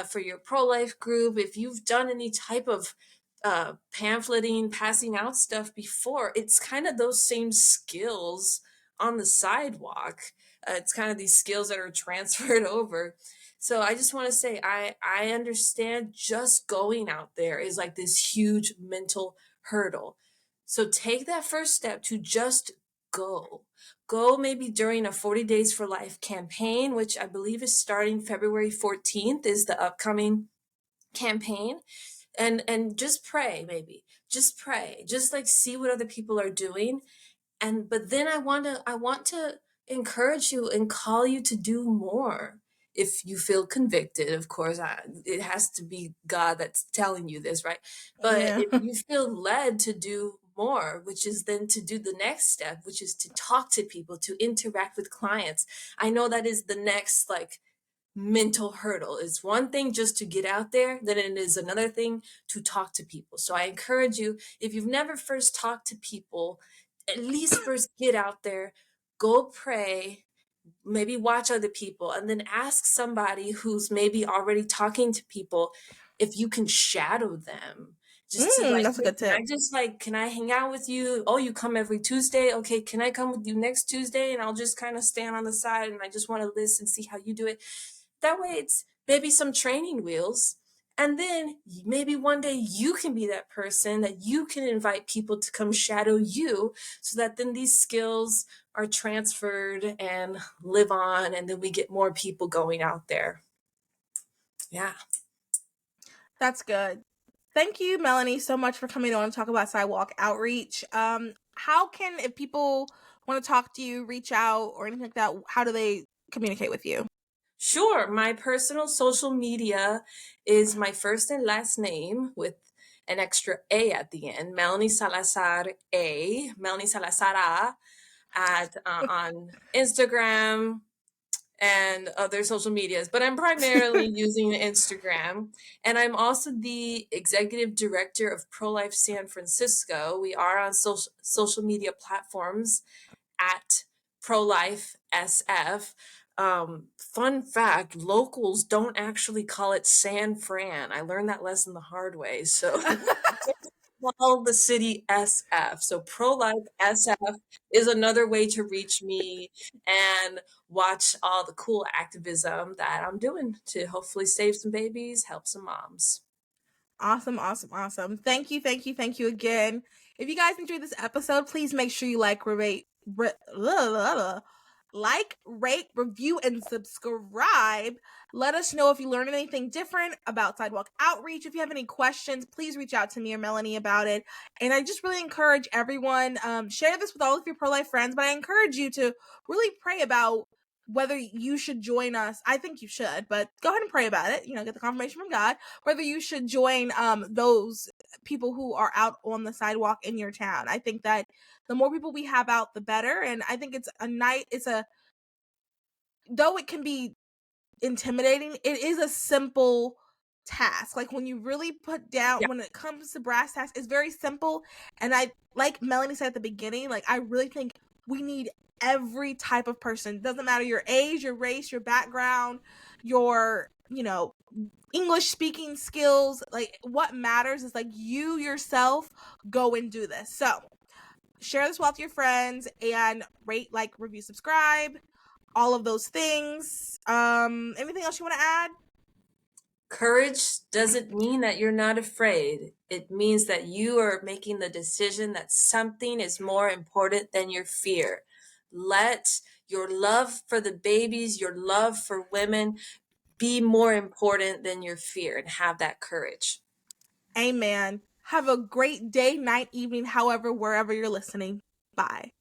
for your pro-life group, if you've done any type of pamphleting, passing out stuff before, it's kind of those same skills on the sidewalk. It's kind of these skills that are transferred over. So I just want to say I understand just going out there is like this huge mental hurdle. So take that first step to just go. Go maybe during a 40 Days for Life campaign, which I believe is starting February 14th is the upcoming campaign. And just pray, maybe. Just pray. Just like see what other people are doing. And but then I want to encourage you and call you to do more. If you feel convicted, of course, it has to be God that's telling you this, right? But Yeah. if you feel led to do more, which is then to do the next step, which is to talk to people, to interact with clients, I know that is the next like mental hurdle. It's one thing just to get out there, then it is another thing to talk to people. So I encourage you, if you've never first talked to people, at least first get out there, go pray, maybe watch other people, and then ask somebody who's maybe already talking to people, if you can shadow them, just to like, That's a hey, good tip. can I hang out with you? Oh, you come every Tuesday? Okay, can I come with you next Tuesday? And I'll just kind of stand on the side and I just want to listen, see how you do it. That way it's maybe some training wheels. And then maybe one day you can be that person that you can invite people to come shadow you, so that then these skills are transferred and live on, and then we get more people going out there. Yeah. That's good. Thank you, Melanie, so much for coming on and talk about Sidewalk outreach. How can, if people want to talk to you, reach out, or anything like that, how do they communicate with you? Sure. My personal social media is my first and last name with an extra A at the end. Melanie Salazar A. Melanie Salazar at on Instagram and other social medias, but I'm primarily using Instagram. And I'm also the executive director of Prolife San Francisco. We are on social media platforms at Prolife SF. Fun fact, locals don't actually call it San Fran. I learned that lesson the hard way. So call the city SF. So Prolife SF is another way to reach me and watch all the cool activism that I'm doing to hopefully save some babies, help some moms. Awesome, awesome, awesome. Thank you, thank you, thank you again. If you guys enjoyed this episode, please make sure you like, rate, review, and subscribe. Let us know if you learned anything different about Sidewalk Outreach. If you have any questions, please reach out to me or Melanie about it. And I just really encourage everyone, share this with all of your pro-life friends, but I encourage you to really pray about whether you should join us. I think you should, but go ahead and pray about it. Get the confirmation from God, whether you should join those people who are out on the sidewalk in your town. I think that the more people we have out, the better. And I think though it can be intimidating, it is a simple task. Like when you really put down, Yeah. when it comes to brass tacks, it's very simple. And like Melanie said at the beginning, like I really think we need every type of person. Doesn't matter your age, your race, your background, your English speaking skills. Like what matters is like you yourself go and do this. So share this with your friends and rate, like, review, subscribe, all of those things. Anything else you want to add? Courage doesn't mean that you're not afraid. It means that you are making the decision that something is more important than your fear. Let your love for the babies, your love for women be more important than your fear, and have that courage. Amen. Have a great day, night, evening, however, wherever you're listening. Bye.